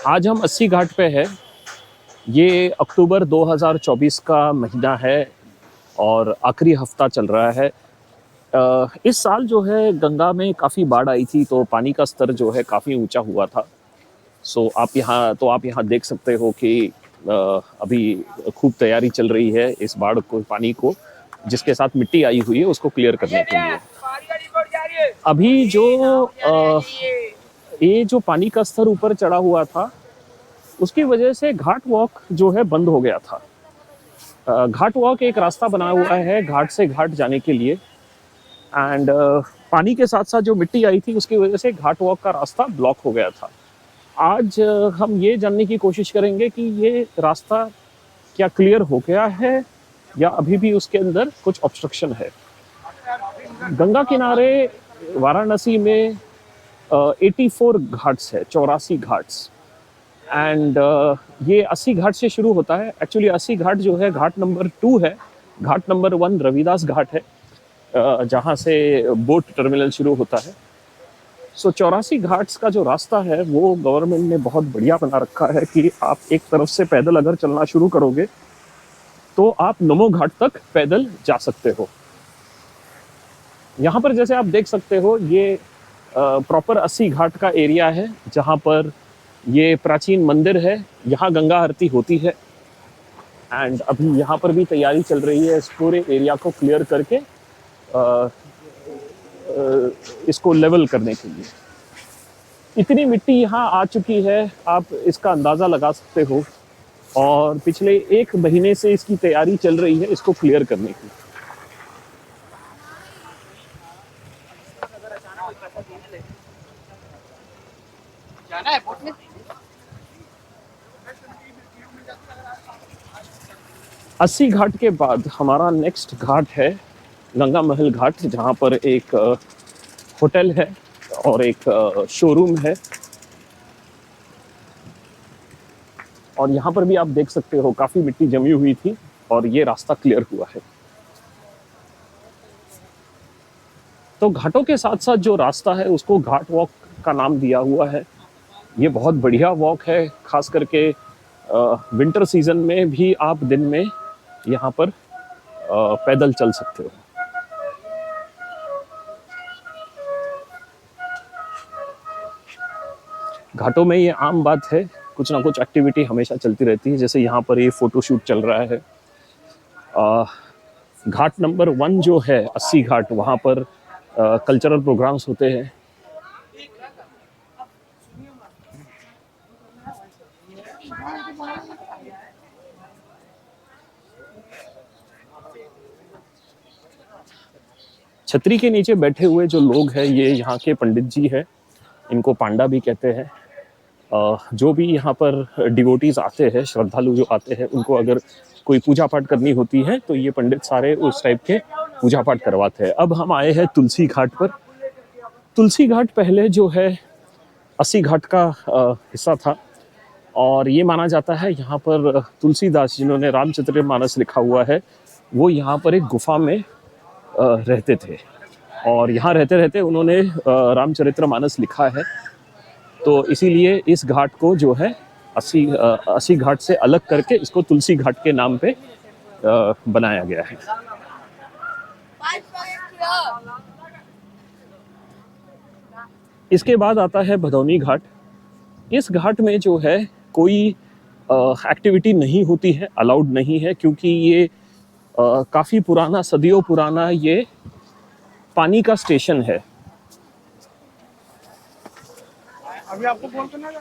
आज हम अस्सी घाट पे है। ये अक्टूबर 2024 का महीना है और आखिरी हफ्ता चल रहा है। इस साल जो है गंगा में काफ़ी बाढ़ आई थी, तो पानी का स्तर जो है काफ़ी ऊंचा हुआ था। आप यहाँ देख सकते हो कि अभी खूब तैयारी चल रही है इस बाढ़ को, पानी को जिसके साथ मिट्टी आई हुई है उसको क्लियर करने के लिए। अभी ये जो पानी का स्तर ऊपर चढ़ा हुआ था उसकी वजह से घाट वॉक जो है बंद हो गया था। घाट वॉक एक रास्ता बना हुआ है घाट से घाट जाने के लिए, एंड पानी के साथ साथ जो मिट्टी आई थी उसकी वजह से घाट वॉक का रास्ता ब्लॉक हो गया था। आज हम ये जानने की कोशिश करेंगे कि ये रास्ता क्या क्लियर हो गया है या अभी भी उसके अंदर कुछ ऑब्स्ट्रक्शन है। गंगा किनारे वाराणसी में 84 घाट्स है, 84 घाट्स, एंड ये 80 घाट से शुरू होता है। एक्चुअली 80 घाट जो है घाट नंबर 2 है। घाट नंबर 1 रविदास घाट है, जहाँ से बोट टर्मिनल शुरू होता है। सो 84 घाट्स का जो रास्ता है वो गवर्नमेंट ने बहुत बढ़िया बना रखा है कि आप एक तरफ से पैदल अगर चलना शुरू करोगे तो आप नमो घाट तक पैदल जा सकते हो। यहाँ पर जैसे आप देख सकते हो ये प्रॉपर 80 घाट का एरिया है जहाँ पर ये प्राचीन मंदिर है, यहाँ गंगा आरती होती है। एंड अभी यहाँ पर भी तैयारी चल रही है इस पूरे एरिया को क्लियर करके इसको लेवल करने के लिए। इतनी मिट्टी यहाँ आ चुकी है, आप इसका अंदाज़ा लगा सकते हो, और पिछले 1 महीने से इसकी तैयारी चल रही है इसको क्लियर करने की। अस्सी घाट के बाद हमारा नेक्स्ट घाट है गंगा महल घाट, जहाँ पर एक होटल है और एक शोरूम है, और यहाँ पर भी आप देख सकते हो काफ़ी मिट्टी जमी हुई थी और ये रास्ता क्लियर हुआ है। तो घाटों के साथ साथ जो रास्ता है उसको घाट वॉक का नाम दिया हुआ है। ये बहुत बढ़िया वॉक है, खास करके विंटर सीजन में भी आप दिन में यहाँ पर पैदल चल सकते हो। घाटों में ये आम बात है, कुछ ना कुछ एक्टिविटी हमेशा चलती रहती है। जैसे यहाँ पर ये फोटोशूट चल रहा है। घाट नंबर 1 जो है 80 घाट, वहाँ पर कल्चरल प्रोग्राम्स होते हैं। छतरी के नीचे बैठे हुए जो लोग हैं ये यहाँ के पंडित जी हैं, इनको पांडा भी कहते हैं। जो भी यहाँ पर डिवोटीज आते हैं, श्रद्धालु जो आते हैं, उनको अगर कोई पूजा पाठ करनी होती है तो ये पंडित सारे उस टाइप के पूजा पाठ करवाते हैं। अब हम आए हैं तुलसी घाट पर। तुलसी घाट पहले जो है 80 घाट का हिस्सा था, और ये माना जाता है यहाँ पर तुलसीदास जिन्होंने रामचरितमानस लिखा हुआ है वो यहाँ पर एक गुफा में रहते थे, और यहाँ रहते रहते उन्होंने रामचरितमानस लिखा है। तो इसीलिए इस घाट को जो है 80 घाट से अलग करके इसको तुलसी घाट के नाम पे बनाया गया है। इसके बाद आता है भदौनी घाट। इस घाट में जो है कोई एक्टिविटी नहीं होती है, अलाउड नहीं है, क्योंकि ये काफ़ी पुराना, सदियों पुराना ये पानी का स्टेशन है। अभी आपको फोन करना है।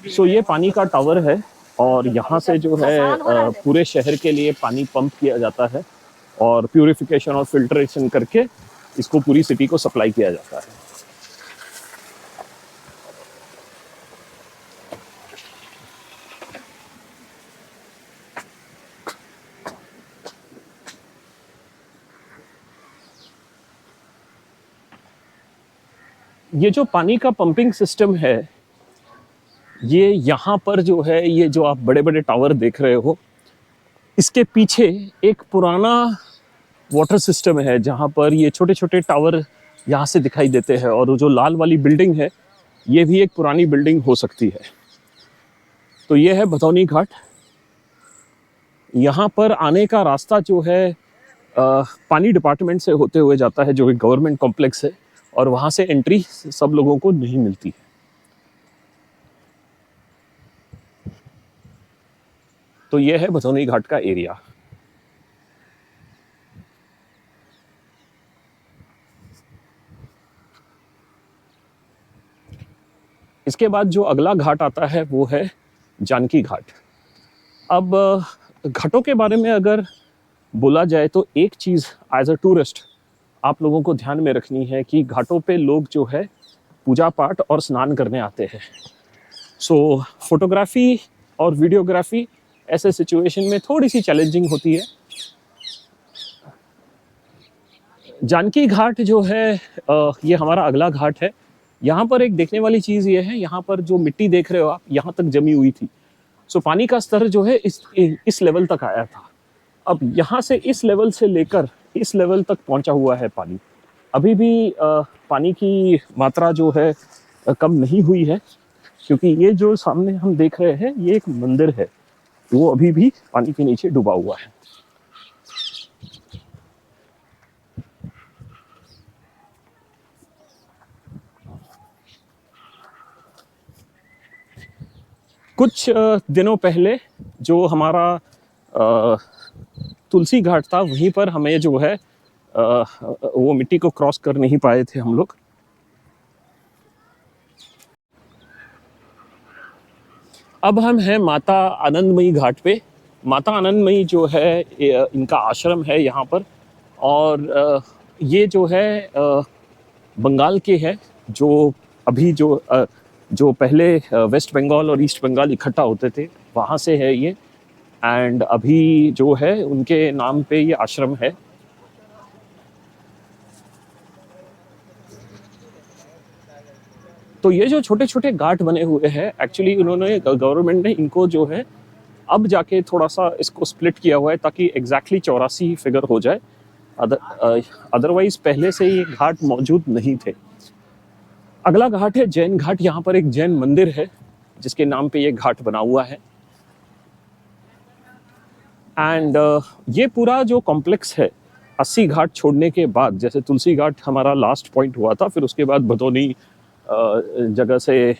सो ये पानी का टावर है, और यहाँ से जो है पूरे शहर के लिए पानी पंप किया जाता है और प्यूरिफिकेशन और फिल्ट्रेशन करके इसको पूरी सिटी को सप्लाई किया जाता है। ये जो पानी का पंपिंग सिस्टम है, ये यहाँ पर जो है, ये जो आप बड़े बड़े टावर देख रहे हो, इसके पीछे एक पुराना वाटर सिस्टम है, जहाँ पर ये छोटे छोटे टावर यहाँ से दिखाई देते हैं। और जो लाल वाली बिल्डिंग है, ये भी एक पुरानी बिल्डिंग हो सकती है। तो ये है भदौनी घाट। यहाँ पर आने का रास्ता जो है पानी डिपार्टमेंट से होते हुए जाता है, जो एक गवर्नमेंट कॉम्प्लेक्स है, और वहाँ से एंट्री सब लोगों को नहीं मिलती है। तो ये है भदौनी घाट का एरिया। इसके बाद जो अगला घाट आता है वो है जानकी घाट। अब घाटों के बारे में अगर बोला जाए तो एक चीज़ एज अ टूरिस्ट आप लोगों को ध्यान में रखनी है कि घाटों पे लोग जो है पूजा पाठ और स्नान करने आते हैं। सो फोटोग्राफी और वीडियोग्राफी ऐसे सिचुएशन में थोड़ी सी चैलेंजिंग होती है। जानकी घाट जो है ये हमारा अगला घाट है। यहाँ पर एक देखने वाली चीज़ ये है, यहाँ पर जो मिट्टी देख रहे हो आप, यहाँ तक जमी हुई थी। सो पानी का स्तर जो है इस लेवल तक आया था। अब यहाँ से इस लेवल से लेकर इस लेवल तक पहुँचा हुआ है पानी। अभी भी पानी की मात्रा जो है कम नहीं हुई है, क्योंकि ये जो सामने हम देख रहे हैं ये एक मंदिर है, वो अभी भी पानी के नीचे डूबा हुआ है। कुछ दिनों पहले जो हमारा तुलसी घाट था, वहीं पर हमें जो है वो मिट्टी को क्रॉस कर नहीं पाए थे हम लोग। अब हम हैं माता आनंदमयी घाट पे। माता आनंदमयी जो है इनका आश्रम है यहाँ पर, और ये जो है बंगाल के है, जो अभी जो पहले वेस्ट बंगाल और ईस्ट बंगाल इकट्ठा होते थे, वहाँ से है ये। एंड अभी जो है उनके नाम पे ये आश्रम है। तो ये जो छोटे छोटे घाट बने हुए हैं, एक्चुअली उन्होंने गवर्नमेंट ने इनको जो है अब जाके थोड़ा सा इसको स्प्लिट किया हुआ है, ताकि एग्जैक्टली 84 फिगर हो जाए। अदरवाइज पहले से ये घाट मौजूद नहीं थे। अगला घाट है जैन घाट। यहाँ पर एक जैन मंदिर है जिसके नाम पे ये घाट बना हुआ है। एंड ये पूरा जो कॉम्प्लेक्स है 80 घाट छोड़ने के बाद, जैसे तुलसी घाट हमारा लास्ट पॉइंट हुआ था, फिर उसके बाद भदौनी जगह से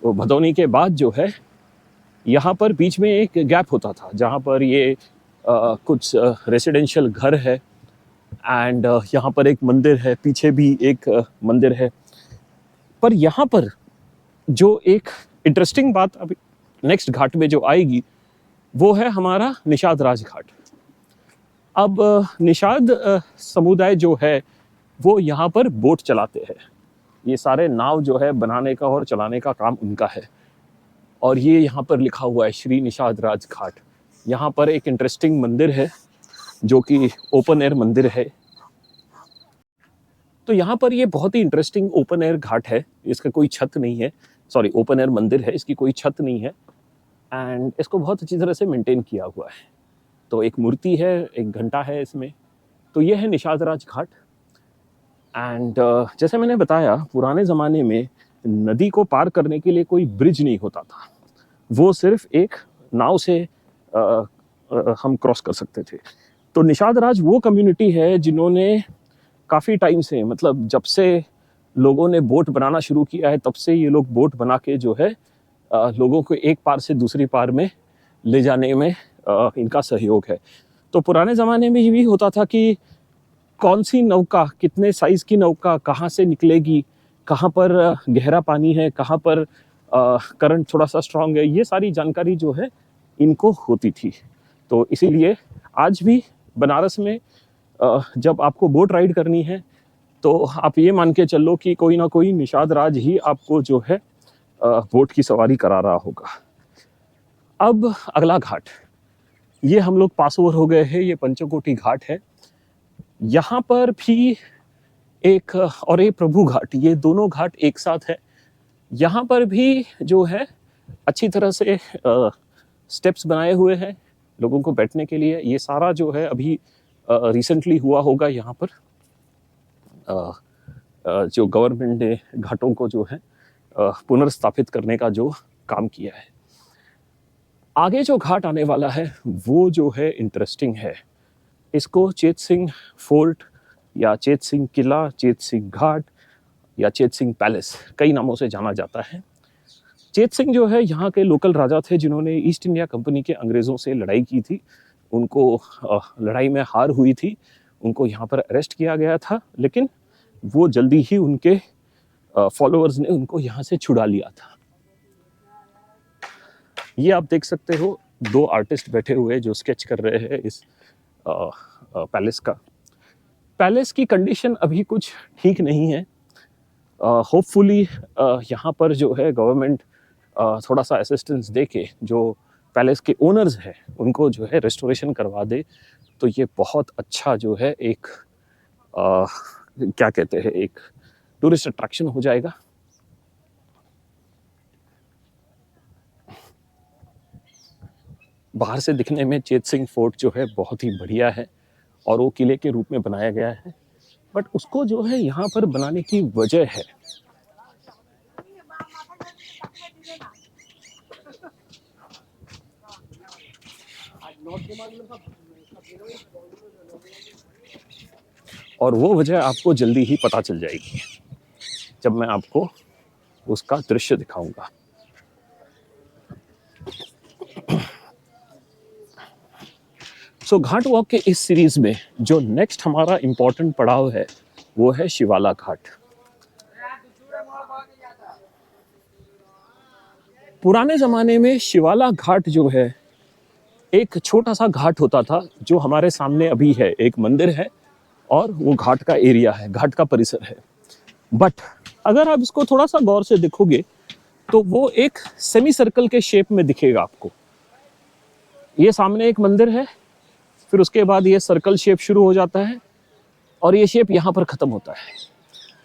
भदौनी के बाद जो है यहाँ पर बीच में एक गैप होता था, जहाँ पर ये कुछ रेसिडेंशियल घर है। एंड यहाँ पर एक मंदिर है, पीछे भी एक मंदिर है। पर यहाँ पर जो एक इंटरेस्टिंग बात अभी नेक्स्ट घाट में जो आएगी, वो है हमारा निषाद राज घाट। अब निषाद समुदाय जो है वो यहाँ पर बोट चलाते हैं। ये सारे नाव जो है बनाने का और चलाने का काम उनका है। और ये यहाँ पर लिखा हुआ है श्री निषाद राज घाट। यहाँ पर एक इंटरेस्टिंग मंदिर है जो कि ओपन एयर मंदिर है। तो यहाँ पर ये बहुत ही इंटरेस्टिंग ओपन एयर घाट है। इसका कोई छत नहीं है, सॉरी ओपन एयर मंदिर है, इसकी कोई छत नहीं है। एंड इसको बहुत अच्छी तरह से मेंटेन किया हुआ है। तो एक मूर्ति है, एक घंटा है इसमें। तो ये है निषाद राज घाट। एंड जैसे मैंने बताया, पुराने ज़माने में नदी को पार करने के लिए कोई ब्रिज नहीं होता था, वो सिर्फ एक नाव से हम क्रॉस कर सकते थे। तो निषाद राज वो कम्युनिटी है जिन्होंने काफ़ी टाइम से, मतलब जब से लोगों ने बोट बनाना शुरू किया है, तब से ये लोग बोट बना के जो है लोगों को एक पार से दूसरी पार में ले जाने में इनका सहयोग है। तो पुराने ज़माने में ये भी होता था कि कौन सी नौका, कितने साइज़ की नौका कहाँ से निकलेगी, कहाँ पर गहरा पानी है, कहाँ पर करंट थोड़ा सा स्ट्रांग है, ये सारी जानकारी जो है इनको होती थी। तो इसीलिए आज भी बनारस में जब आपको बोट राइड करनी है तो आप ये मान के चलो कि कोई ना कोई निषाद राज ही आपको जो है बोट की सवारी करा रहा होगा। अब अगला घाट, ये हम लोग पास ओवर हो गए हैं, ये पंचकोटी घाट है। यहाँ पर भी एक, और ये प्रभु घाट, ये दोनों घाट एक साथ है। यहाँ पर भी जो है अच्छी तरह से स्टेप्स बनाए हुए हैं लोगों को बैठने के लिए। ये सारा जो है अभी रिसेंटली हुआ होगा यहाँ पर जो गवर्नमेंट ने घाटों को जो है पुनर्स्थापित करने का जो काम किया है। आगे जो घाट आने वाला है वो जो है इंटरेस्टिंग है। इसको चेत सिंह फोर्ट या चेत सिंह किला, चेत सिंह घाट या चेत सिंह पैलेस, कई नामों से जाना जाता है। चेत सिंह जो है यहाँ के लोकल राजा थे जिन्होंने ईस्ट इंडिया कंपनी के अंग्रेज़ों से लड़ाई की थी। उनको लड़ाई में हार हुई थी, उनको यहाँ पर अरेस्ट किया गया था, लेकिन वो जल्दी ही उनके फॉलोअर्स ने उनको यहाँ से छुड़ा लिया था। ये आप देख सकते हो 2 आर्टिस्ट बैठे हुए जो स्केच कर रहे हैं इस पैलेस का। पैलेस की कंडीशन अभी कुछ ठीक नहीं है। होपफुली यहाँ पर जो है गवर्नमेंट थोड़ा सा असिस्टेंस दे के जो पैलेस के ओनर्स हैं उनको जो है रेस्टोरेशन करवा दे तो ये बहुत अच्छा जो है एक क्या कहते हैं एक टूरिस्ट अट्रैक्शन हो जाएगा। बाहर से दिखने में चेत सिंह फोर्ट जो है बहुत ही बढ़िया है और वो किले के रूप में बनाया गया है, बट उसको जो है यहाँ पर बनाने की वजह है और वो वजह आपको जल्दी ही पता चल जाएगी जब मैं आपको उसका दृश्य दिखाऊंगा। सो घाट वॉक के इस सीरीज में जो नेक्स्ट हमारा इम्पोर्टेंट पड़ाव है वो है शिवाला घाट। पुराने ज़माने में शिवाला घाट जो है एक छोटा सा घाट होता था जो हमारे सामने अभी है, एक मंदिर है और वो घाट का एरिया है, घाट का परिसर है। बट अगर आप इसको थोड़ा सा गौर से देखोगे तो वो एक सेमी सर्कल के शेप में दिखेगा आपको। ये सामने एक मंदिर है, फिर उसके बाद ये सर्कल शेप शुरू हो जाता है और ये शेप यहाँ पर ख़त्म होता है।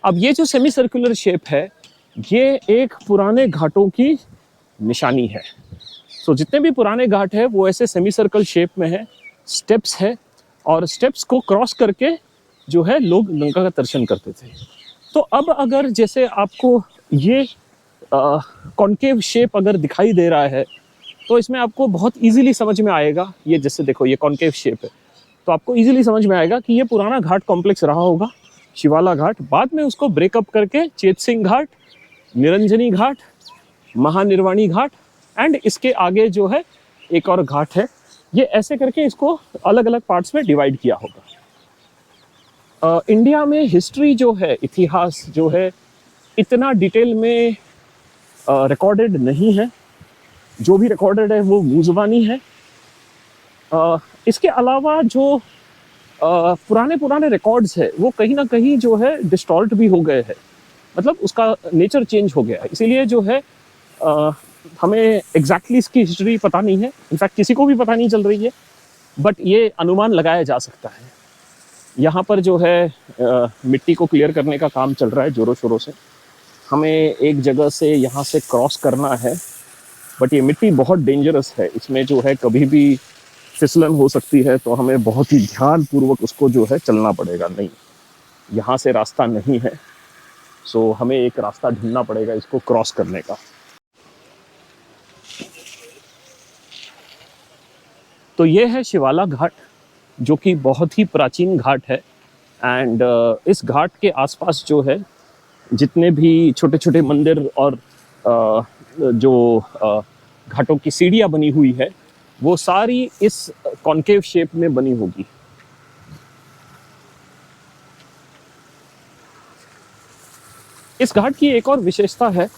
अब ये जो सेमी सर्कुलर शेप है ये एक पुराने घाटों की निशानी है। सो जितने भी पुराने घाट है वो ऐसे सेमी सर्कल शेप में है, स्टेप्स है और स्टेप्स को क्रॉस करके जो है लोग गंगा का दर्शन करते थे। तो अब अगर जैसे आपको ये कॉन्केव शेप अगर दिखाई दे रहा है तो इसमें आपको बहुत इजीली समझ में आएगा, ये जैसे देखो ये कॉन्केव शेप है तो आपको इजीली समझ में आएगा कि ये पुराना घाट कॉम्प्लेक्स रहा होगा शिवाला घाट। बाद में उसको ब्रेकअप करके चेत सिंह घाट, निरंजनी घाट, महानिर्वाणी घाट एंड इसके आगे जो है एक और घाट है, ये ऐसे करके इसको अलग अलग पार्ट्स में डिवाइड किया होगा। इंडिया में हिस्ट्री जो है, इतिहास जो है इतना डिटेल में रिकॉर्डेड नहीं है, जो भी रिकॉर्डेड है वो मुज़बानी है। इसके अलावा जो पुराने रिकॉर्ड्स है वो कहीं ना कहीं जो है डिस्टॉर्ट भी हो गए हैं, मतलब उसका नेचर चेंज हो गया है, इसीलिए जो है हमें एग्जैक्टली इसकी हिस्ट्री पता नहीं है, इनफैक्ट किसी को भी पता नहीं चल रही है, बट ये अनुमान लगाया जा सकता है। यहाँ पर जो है मिट्टी को क्लियर करने का काम चल रहा है ज़ोरों शोरों से। हमें एक जगह से यहाँ से क्रॉस करना है, बट ये मिट्टी बहुत डेंजरस है, इसमें जो है कभी भी फिसलन हो सकती है, तो हमें बहुत ही ध्यानपूर्वक उसको जो है चलना पड़ेगा। नहीं, यहाँ से रास्ता नहीं है, सो हमें एक रास्ता ढूंढना पड़ेगा इसको क्रॉस करने का। तो ये है शिवाला घाट जो कि बहुत ही प्राचीन घाट है एंड इस घाट के आसपास जो है जितने भी छोटे छोटे मंदिर और जो घाटों की सीढ़ियाँ बनी हुई है वो सारी इस कॉन्केव शेप में बनी होगी। इस घाट की एक और विशेषता है,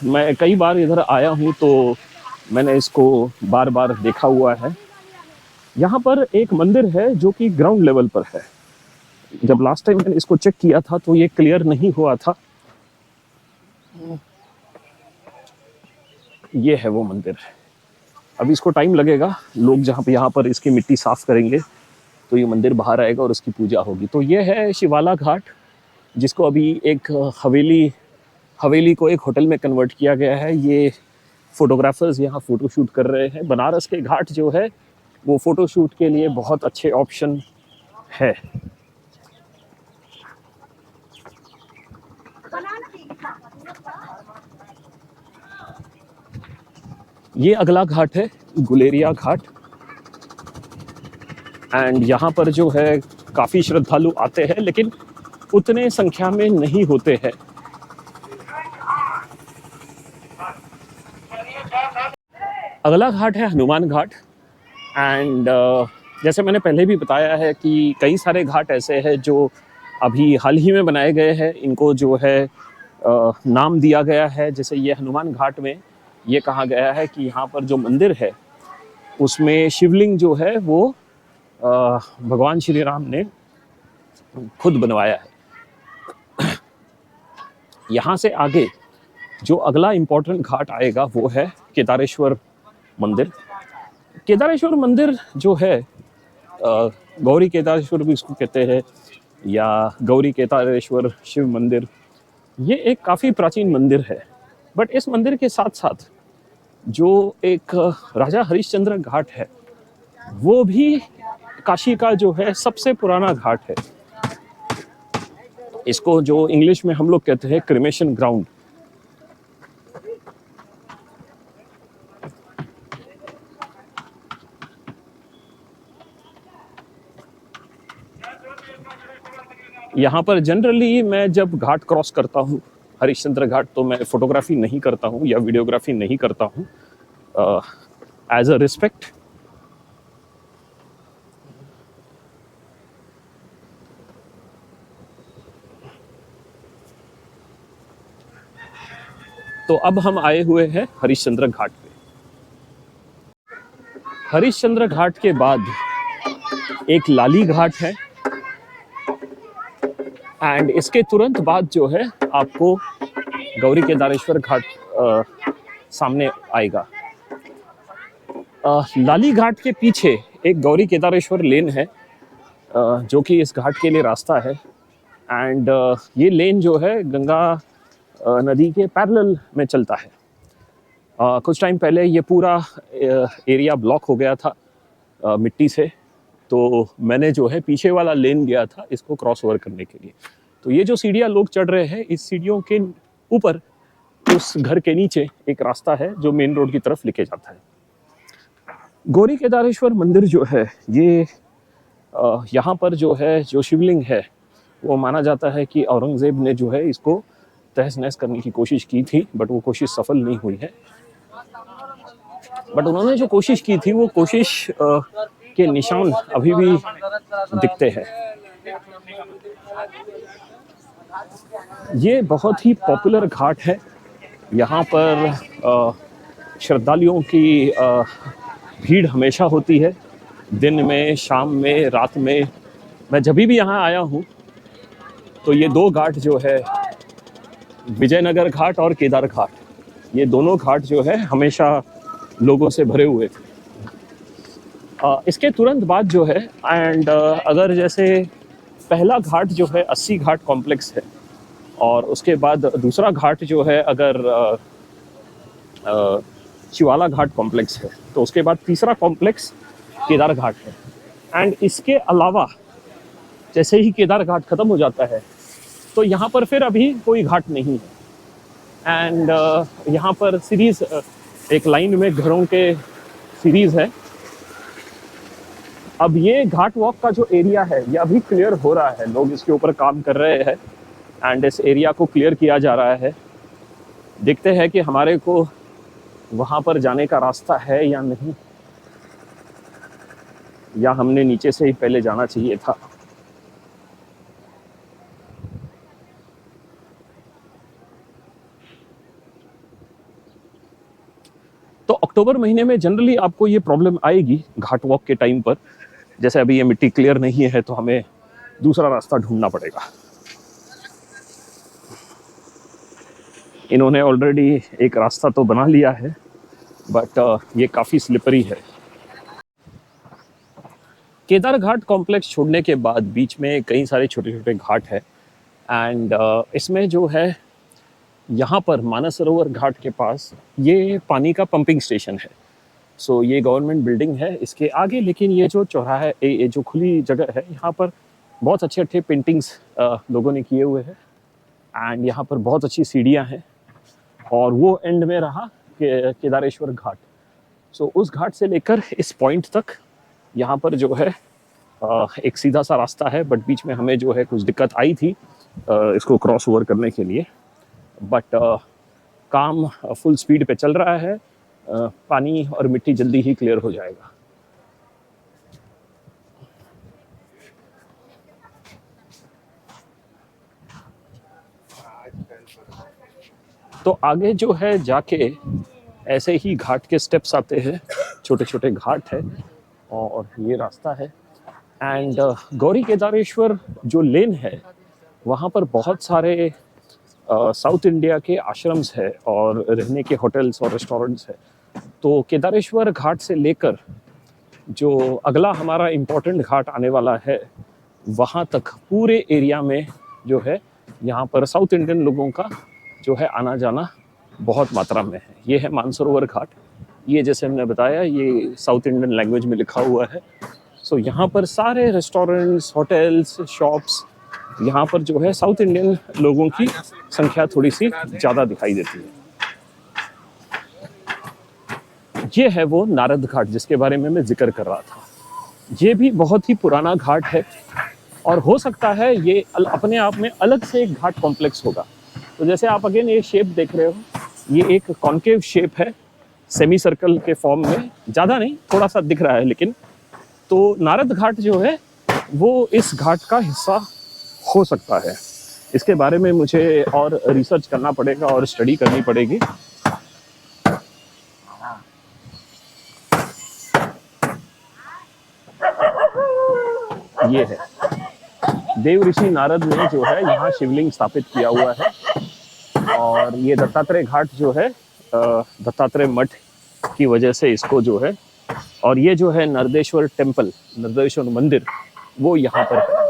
मैं कई बार इधर आया हूँ तो मैंने इसको बार बार देखा हुआ है। यहाँ पर एक मंदिर है जो कि ग्राउंड लेवल पर है। जब लास्ट टाइम मैंने इसको चेक किया था तो ये क्लियर नहीं हुआ था। ये है वो मंदिर। अभी इसको टाइम लगेगा, लोग जहाँ पे यहाँ पर इसकी मिट्टी साफ करेंगे तो ये मंदिर बाहर आएगा और उसकी पूजा होगी। तो ये है शिवाला घाट, जिसको अभी एक हवेली को एक होटल में कन्वर्ट किया गया है। ये फोटोग्राफर्स यहाँ फ़ोटो शूट कर रहे हैं। बनारस के घाट जो है वो फ़ोटो शूट के लिए बहुत अच्छे ऑप्शन है। ये अगला घाट है गुलेरिया घाट, एंड यहाँ पर जो है काफ़ी श्रद्धालु आते हैं, लेकिन उतने संख्या में नहीं होते हैं। अगला घाट है हनुमान घाट, एंड जैसे मैंने पहले भी बताया है कि कई सारे घाट ऐसे हैं जो अभी हाल ही में बनाए गए हैं। इनको जो है नाम दिया गया है। जैसे ये हनुमान घाट में ये कहा गया है कि यहाँ पर जो मंदिर है उसमें शिवलिंग जो है वो भगवान श्री राम ने खुद बनवाया है। यहाँ से आगे जो अगला इम्पोर्टेंट घाट आएगा वो है केदारेश्वर मंदिर। केदारेश्वर मंदिर जो है गौरी केदारेश्वर भी इसको कहते हैं, या गौरी केदारेश्वर शिव मंदिर, ये एक काफ़ी प्राचीन मंदिर है। बट इस मंदिर के साथ साथ जो एक राजा हरिश्चंद्र घाट है वो भी काशी का जो है सबसे पुराना घाट है। इसको जो इंग्लिश में हम लोग कहते हैं क्रिमेशन ग्राउंड। यहाँ पर जनरली मैं जब घाट क्रॉस करता हूँ हरिश्चंद्र घाट, तो मैं फोटोग्राफी नहीं करता हूँ या वीडियोग्राफी नहीं करता हूँ एज अ रिस्पेक्ट। तो अब हम आए हुए हैं हरिश्चंद्र घाट पे। हरिश्चंद्र घाट के बाद एक लाली घाट है, एंड इसके तुरंत बाद जो है आपको गौरी केदारेश्वर घाट सामने आएगा। लाली घाट के पीछे एक गौरी केदारेश्वर लेन है जो कि इस घाट के लिए रास्ता है, एंड ये लेन जो है गंगा नदी के पैरेलल में चलता है। कुछ टाइम पहले ये पूरा एरिया ब्लॉक हो गया था मिट्टी से, तो मैंने जो है पीछे वाला लेन लिया था इसको क्रॉस ओवर करने के लिए। तो ये जो सीढ़ियाँ लोग चढ़ रहे हैं, इस सीढ़ियों के ऊपर उस घर के नीचे एक रास्ता है जो मेन रोड की तरफ लेके जाता है। गौरी केदारेश्वर मंदिर जो है ये यहाँ पर जो है जो शिवलिंग है वो माना जाता है कि औरंगजेब ने जो है इसको तहस नहस करने की कोशिश की थी, बट वो कोशिश सफल नहीं हुई है। बट उन्होंने जो कोशिश की थी वो कोशिश के निशान अभी भी दिखते हैं। ये बहुत ही पॉपुलर घाट है। यहाँ पर श्रद्धालुओं की भीड़ हमेशा होती है, दिन में, शाम में, रात में। मैं जब भी यहाँ आया हूँ तो ये दो घाट जो है विजयनगर घाट और केदार घाट, ये दोनों घाट जो है हमेशा लोगों से भरे हुए थे। इसके तुरंत बाद जो है एंड अगर जैसे पहला घाट जो है 80 घाट कॉम्प्लेक्स है, और उसके बाद दूसरा घाट जो है अगर शिवाला घाट कॉम्प्लेक्स है, तो उसके बाद तीसरा कॉम्प्लेक्स केदार घाट है। एंड इसके अलावा जैसे ही केदार घाट ख़त्म हो जाता है तो यहाँ पर फिर अभी कोई घाट नहीं है। एंड यहाँ पर सीरीज़ एक लाइन में घरों के सीरीज़ है। अब ये घाट वॉक का जो एरिया है ये अभी क्लियर हो रहा है, लोग इसके ऊपर काम कर रहे हैं एंड इस एरिया को क्लियर किया जा रहा है। देखते हैं कि हमारे को वहाँ पर जाने का रास्ता है या नहीं, या हमने नीचे से ही पहले जाना चाहिए था। तो अक्टूबर महीने में जनरली आपको ये प्रॉब्लम आएगी घाट वॉक के टाइम पर। जैसे अभी ये मिट्टी क्लियर नहीं है तो हमें दूसरा रास्ता ढूंढना पड़ेगा। इन्होंने ऑलरेडी एक रास्ता तो बना लिया है, बट ये काफ़ी स्लिपरी है। केदार घाट कॉम्प्लेक्स छोड़ने के बाद बीच में कई सारे छोटे छोटे घाट है, एंड इसमें जो है यहाँ पर मानस सरोवर घाट के पास ये पानी का पंपिंग स्टेशन है। सो ये गवर्नमेंट बिल्डिंग है इसके आगे, लेकिन ये जो चौराहा है, ये जो खुली जगह है, यहाँ पर बहुत अच्छे अच्छे पेंटिंग्स लोगों ने किए हुए हैं। एंड यहाँ पर बहुत अच्छी सीढ़ियाँ हैं। और वो एंड में रहा केदारेश्वर घाट। सो उस घाट से लेकर इस पॉइंट तक यहाँ पर जो है एक सीधा सा रास्ता है, बट बीच में हमें जो है कुछ दिक्कत आई थी इसको क्रॉस ओवर करने के लिए। बट काम फुल स्पीड पे चल रहा है। पानी और मिट्टी जल्दी ही क्लियर हो जाएगा। तो आगे जो है जाके ऐसे ही घाट के स्टेप्स आते हैं, छोटे छोटे घाट है और ये रास्ता है। एंड गौरी केदारेश्वर जो लेन है वहाँ पर बहुत सारे साउथ इंडिया के आश्रम्स है और रहने के होटल्स और रेस्टोरेंट्स है। तो केदारेश्वर घाट से लेकर जो अगला हमारा इम्पोर्टेंट घाट आने वाला है वहाँ तक पूरे एरिया में जो है यहाँ पर साउथ इंडियन लोगों का जो है आना जाना बहुत मात्रा में है। ये है मानसरोवर घाट। ये जैसे हमने बताया ये साउथ इंडियन लैंग्वेज में लिखा हुआ है। सो यहाँ पर सारे रेस्टोरेंट्स, होटल्स, शॉप्स, यहाँ पर जो है साउथ इंडियन लोगों की संख्या थोड़ी सी ज़्यादा दिखाई देती है। ये है वो नारद घाट जिसके बारे में मैं जिक्र कर रहा था। ये भी बहुत ही पुराना घाट है और हो सकता है ये अपने आप में अलग से एक घाट कॉम्प्लेक्स होगा। तो जैसे आप अगेन ये शेप देख रहे हो, ये एक कॉन्केव शेप है, सेमी सर्कल के फॉर्म में, ज़्यादा नहीं, थोड़ा सा दिख रहा है लेकिन। तो नारद घाट जो है वो इस घाट का हिस्सा हो सकता है। इसके बारे में मुझे और रिसर्च करना पड़ेगा और स्टडी करनी पड़ेगी। ये है देव ऋषि नारद ने जो है यहाँ शिवलिंग स्थापित किया हुआ है। और ये दत्तात्रेय घाट जो है दत्तात्रेय मठ की वजह से इसको जो है, और ये जो है नर्देश्वर टेम्पल, नर्देश्वर मंदिर, वो यहाँ पर है।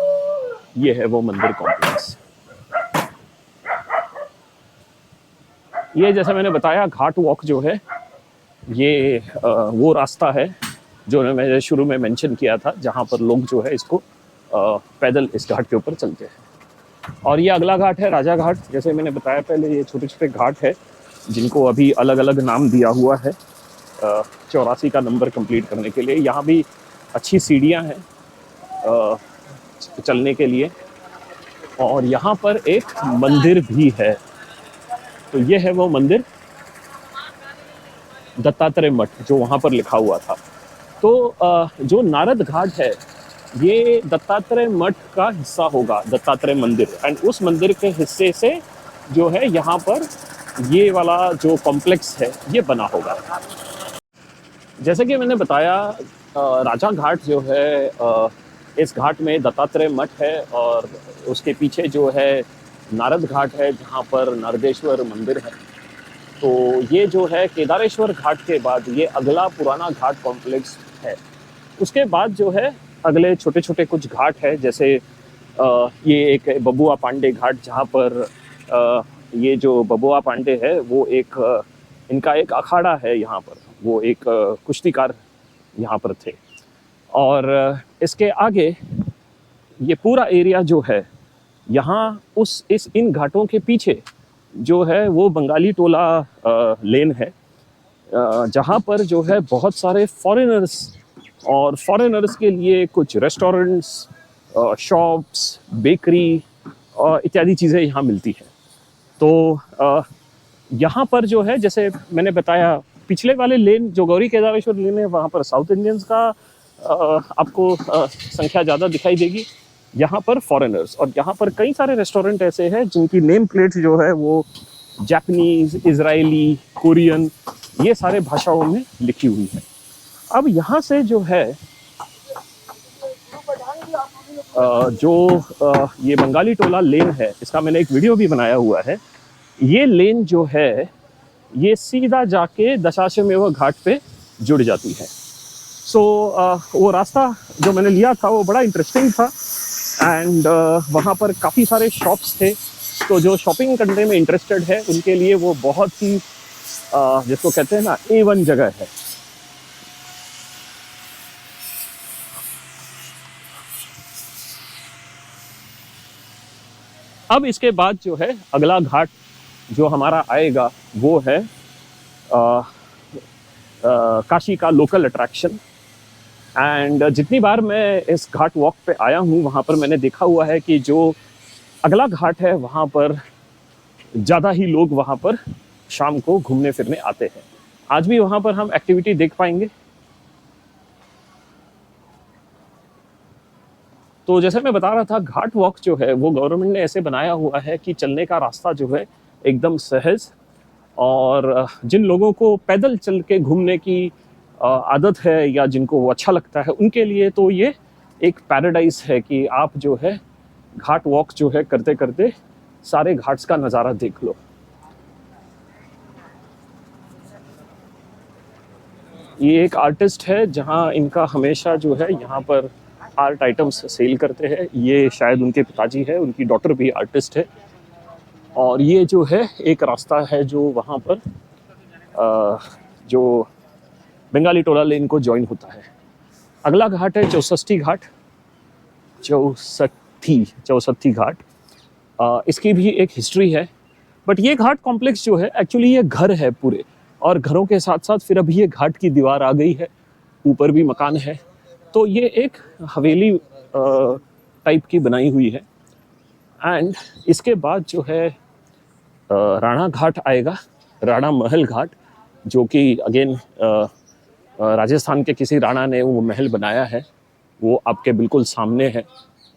ये है वो मंदिर कॉम्प्लेक्स। ये जैसे मैंने बताया घाट वॉक जो है ये वो रास्ता है जो मैंने शुरू में मेंशन किया था, जहाँ पर लोग जो है इसको पैदल इस घाट के ऊपर चलते हैं। और ये अगला घाट है राजा घाट। जैसे मैंने बताया पहले, ये छोटे छोटे घाट है जिनको अभी अलग अलग नाम दिया हुआ है 84 का नंबर कंप्लीट करने के लिए। यहाँ भी अच्छी सीढ़ियाँ हैं चलने के लिए, और यहाँ पर एक मंदिर भी है। तो ये है वो मंदिर दत्तात्रेय मठ जो वहाँ पर लिखा हुआ था। तो जो नारद घाट है ये दत्तात्रेय मठ का हिस्सा होगा, दत्तात्रेय मंदिर। एंड उस मंदिर के हिस्से से जो है यहाँ पर ये वाला जो कॉम्प्लेक्स है ये बना होगा। जैसे कि मैंने बताया राजा घाट जो है इस घाट में दत्तात्रेय मठ है, और उसके पीछे जो है नारद घाट है जहाँ पर नारदेश्वर मंदिर है। तो ये जो है केदारेश्वर घाट के बाद ये अगला पुराना घाट कॉम्प्लेक्स है। उसके बाद जो है अगले छोटे छोटे कुछ घाट है, जैसे ये एक बबुआ पांडे घाट, जहाँ पर ये जो बबुआ पांडे है वो एक इनका एक अखाड़ा है यहाँ पर, वो एक कुश्तीकार यहाँ पर थे। और इसके आगे ये पूरा एरिया जो है यहाँ इन घाटों के पीछे जो है वो बंगाली टोला लेन है, जहाँ पर जो है बहुत सारे फॉरेनर्स और फॉरेनर्स के लिए कुछ रेस्टोरेंट्स, शॉप्स, बेकरी इत्यादि चीज़ें यहाँ मिलती हैं। तो यहाँ पर जो है जैसे मैंने बताया पिछले वाले लेन जो गौरी केदारेश्वर लेन है वहाँ पर साउथ इंडियंस का आपको संख्या ज़्यादा दिखाई देगी, यहाँ पर फॉरेनर्स। और यहाँ पर कई सारे रेस्टोरेंट ऐसे हैं जिनकी नेम प्लेट जो है वो जापानीज, इजरायली, कोरियन, ये सारे भाषाओं में लिखी हुई है। अब यहाँ से जो है ये बंगाली टोला लेन है, इसका मैंने एक वीडियो भी बनाया हुआ है। ये लेन जो है ये सीधा जाके दशाश्वमेध घाट पे जुड़ जाती है। सो वो रास्ता जो मैंने लिया था वो बड़ा इंटरेस्टिंग था। एंड वहाँ पर काफ़ी सारे शॉप्स थे, तो जो शॉपिंग करने में इंटरेस्टेड है उनके लिए वो बहुत ही जिसको कहते हैं ना A1 जगह है। अब इसके बाद जो है अगला घाट जो हमारा आएगा वो है काशी का लोकल अट्रैक्शन। एंड जितनी बार मैं इस घाट वॉक पे आया हूँ वहाँ पर मैंने देखा हुआ है कि जो अगला घाट है वहाँ पर ज़्यादा ही लोग वहाँ पर शाम को घूमने फिरने आते हैं। आज भी वहाँ पर हम एक्टिविटी देख पाएंगे। तो जैसे मैं बता रहा था, घाट वॉक जो है वो गवर्नमेंट ने ऐसे बनाया हुआ है कि चलने का रास्ता जो है एकदम सहज, और जिन लोगों को पैदल चल के घूमने की आदत है या जिनको वो अच्छा लगता है उनके लिए तो ये एक पैराडाइज है कि आप जो है घाट वॉक जो है करते करते सारे घाट्स का नज़ारा देख लो। ये एक आर्टिस्ट है जहाँ इनका हमेशा जो है यहाँ पर आर्ट आइटम्स सेल करते हैं। ये शायद उनके पिताजी है, उनकी डॉटर भी आर्टिस्ट है। और ये जो है एक रास्ता है जो वहाँ पर जो बंगाली टोला लेन को ज्वाइन होता है। अगला घाट है चौसठी घाट, चौसठी घाट। इसकी भी एक हिस्ट्री है, बट ये घाट कॉम्प्लेक्स जो है एक्चुअली ये घर है पूरे, और घरों के साथ साथ फिर अभी ये घाट की दीवार आ गई है, ऊपर भी मकान है। तो ये एक हवेली टाइप की बनाई हुई है। एंड इसके बाद जो है राणा घाट आएगा, राणा महल घाट, जो कि अगेन राजस्थान के किसी राणा ने वो महल बनाया है, वो आपके बिल्कुल सामने है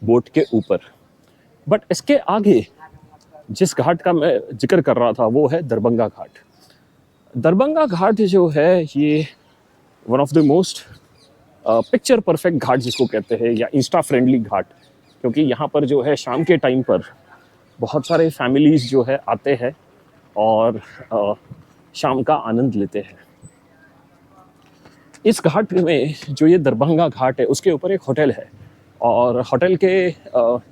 बोट के ऊपर। बट इसके आगे जिस घाट का मैं जिक्र कर रहा था वो है दरभंगा घाट। दरभंगा घाट जो है ये one of the most picture perfect ghat जिसको कहते हैं, या इंस्टा फ्रेंडली घाट, क्योंकि यहाँ पर जो है शाम के टाइम पर बहुत सारे फैमिलीज़ जो है आते हैं और शाम का आनंद लेते हैं। इस घाट में जो ये दरभंगा घाट है उसके ऊपर एक होटल है, और होटल के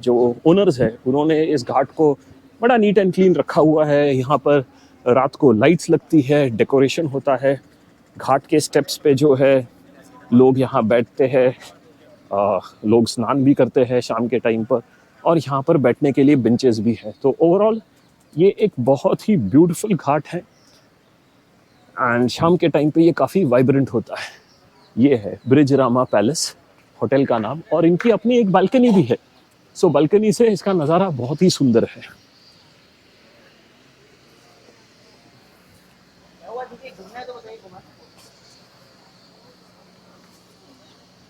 जो ओनर्स हैं उन्होंने इस घाट को बड़ा नीट एंड क्लीन रखा हुआ है। यहाँ पर रात को लाइट्स लगती है, डेकोरेशन होता है, घाट के स्टेप्स पे जो है लोग यहाँ बैठते हैं, लोग स्नान भी करते हैं शाम के टाइम पर, और यहाँ पर बैठने के लिए बेंचेस भी है। तो ओवरऑल ये एक बहुत ही ब्यूटीफुल घाट है, एंड शाम के टाइम पे ये काफ़ी वाइब्रेंट होता है। ये है ब्रिज रामा पैलेस होटल का नाम, और इनकी अपनी एक बालकनी भी है। सो बालकनी से इसका नज़ारा बहुत ही सुंदर है।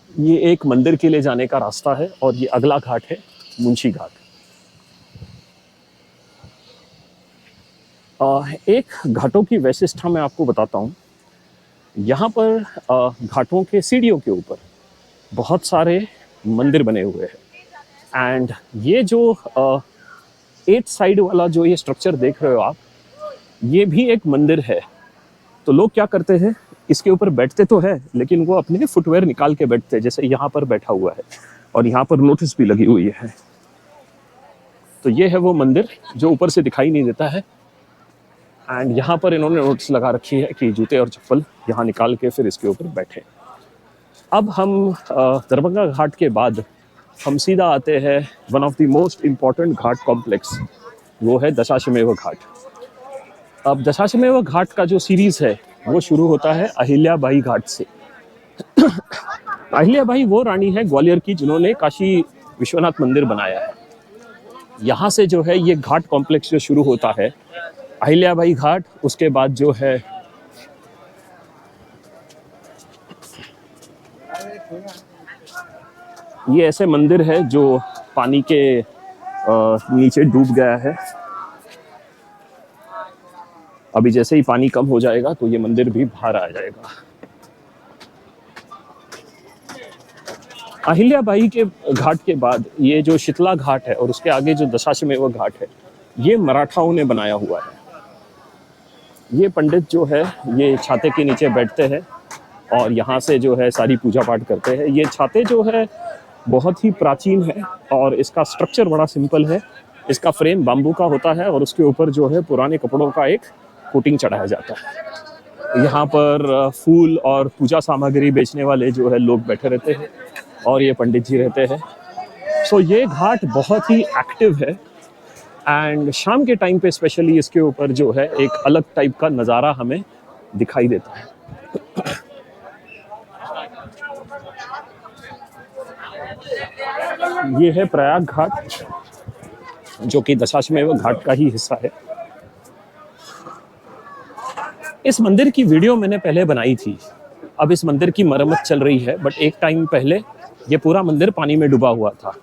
ये एक मंदिर के लिए जाने का रास्ता है, और ये अगला घाट है मुंशी घाट। एक घाटों की वैशिष्टता मैं आपको बताता हूँ। यहाँ पर घाटों के सीढ़ियों के ऊपर बहुत सारे मंदिर बने हुए हैं। एंड ये जो 8 साइड वाला जो ये स्ट्रक्चर देख रहे हो आप, ये भी एक मंदिर है। तो लोग क्या करते हैं, इसके ऊपर बैठते तो है लेकिन वो अपने फुटवेयर निकाल के बैठते हैं, जैसे यहाँ पर बैठा हुआ है, और यहाँ पर नोटिस भी लगी हुई है। तो ये है वो मंदिर जो ऊपर से दिखाई नहीं देता है, एंड यहाँ पर इन्होंने नोटिस लगा रखी है कि जूते और चप्पल यहाँ निकाल के फिर इसके ऊपर बैठे। अब हम दरभंगा घाट के बाद हम सीधा आते हैं one of the most important Ghat complex, वो है दशाश्वमेध घाट। अब दशाश्वमेध घाट का जो सीरीज़ है वो शुरू होता है अहिल्याबाई घाट से। अहिल्याबाई वो रानी है ग्वालियर की जिन्होंने काशी विश्वनाथ मंदिर बनाया है। यहाँ से जो है ये घाट कॉम्प्लेक्स जो शुरू होता है अहिल्याबाई घाट, उसके बाद जो है ये ऐसे मंदिर है जो पानी के नीचे डूब गया है। अभी जैसे ही पानी कम हो जाएगा तो ये मंदिर भी बाहर आ जाएगा। अहिल्याबाई के घाट के बाद ये जो शीतला घाट है और उसके आगे जो दशाश्वमेध घाट है, ये मराठाओं ने बनाया हुआ है। ये पंडित जो है ये छाते के नीचे बैठते हैं और यहाँ से जो है सारी पूजा पाठ करते हैं। ये छाते जो है बहुत ही प्राचीन है और इसका स्ट्रक्चर बड़ा सिंपल है। इसका फ्रेम बाम्बू का होता है और उसके ऊपर जो है पुराने कपड़ों का एक कोटिंग चढ़ाया जाता है। यहाँ पर फूल और पूजा सामग्री बेचने वाले जो है लोग बैठे रहते हैं और ये पंडित जी रहते हैं। सो ये घाट बहुत ही एक्टिव है एंड शाम के टाइम पे स्पेशली इसके ऊपर जो है एक अलग टाइप का नज़ारा हमें दिखाई देता है। ये है प्रयाग घाट, जो कि दशाश्वमेध घाट का ही हिस्सा है। इस मंदिर की वीडियो मैंने पहले बनाई थी। अब इस मंदिर की मरम्मत चल रही है, बट एक टाइम पहले ये पूरा मंदिर पानी में डूबा हुआ था।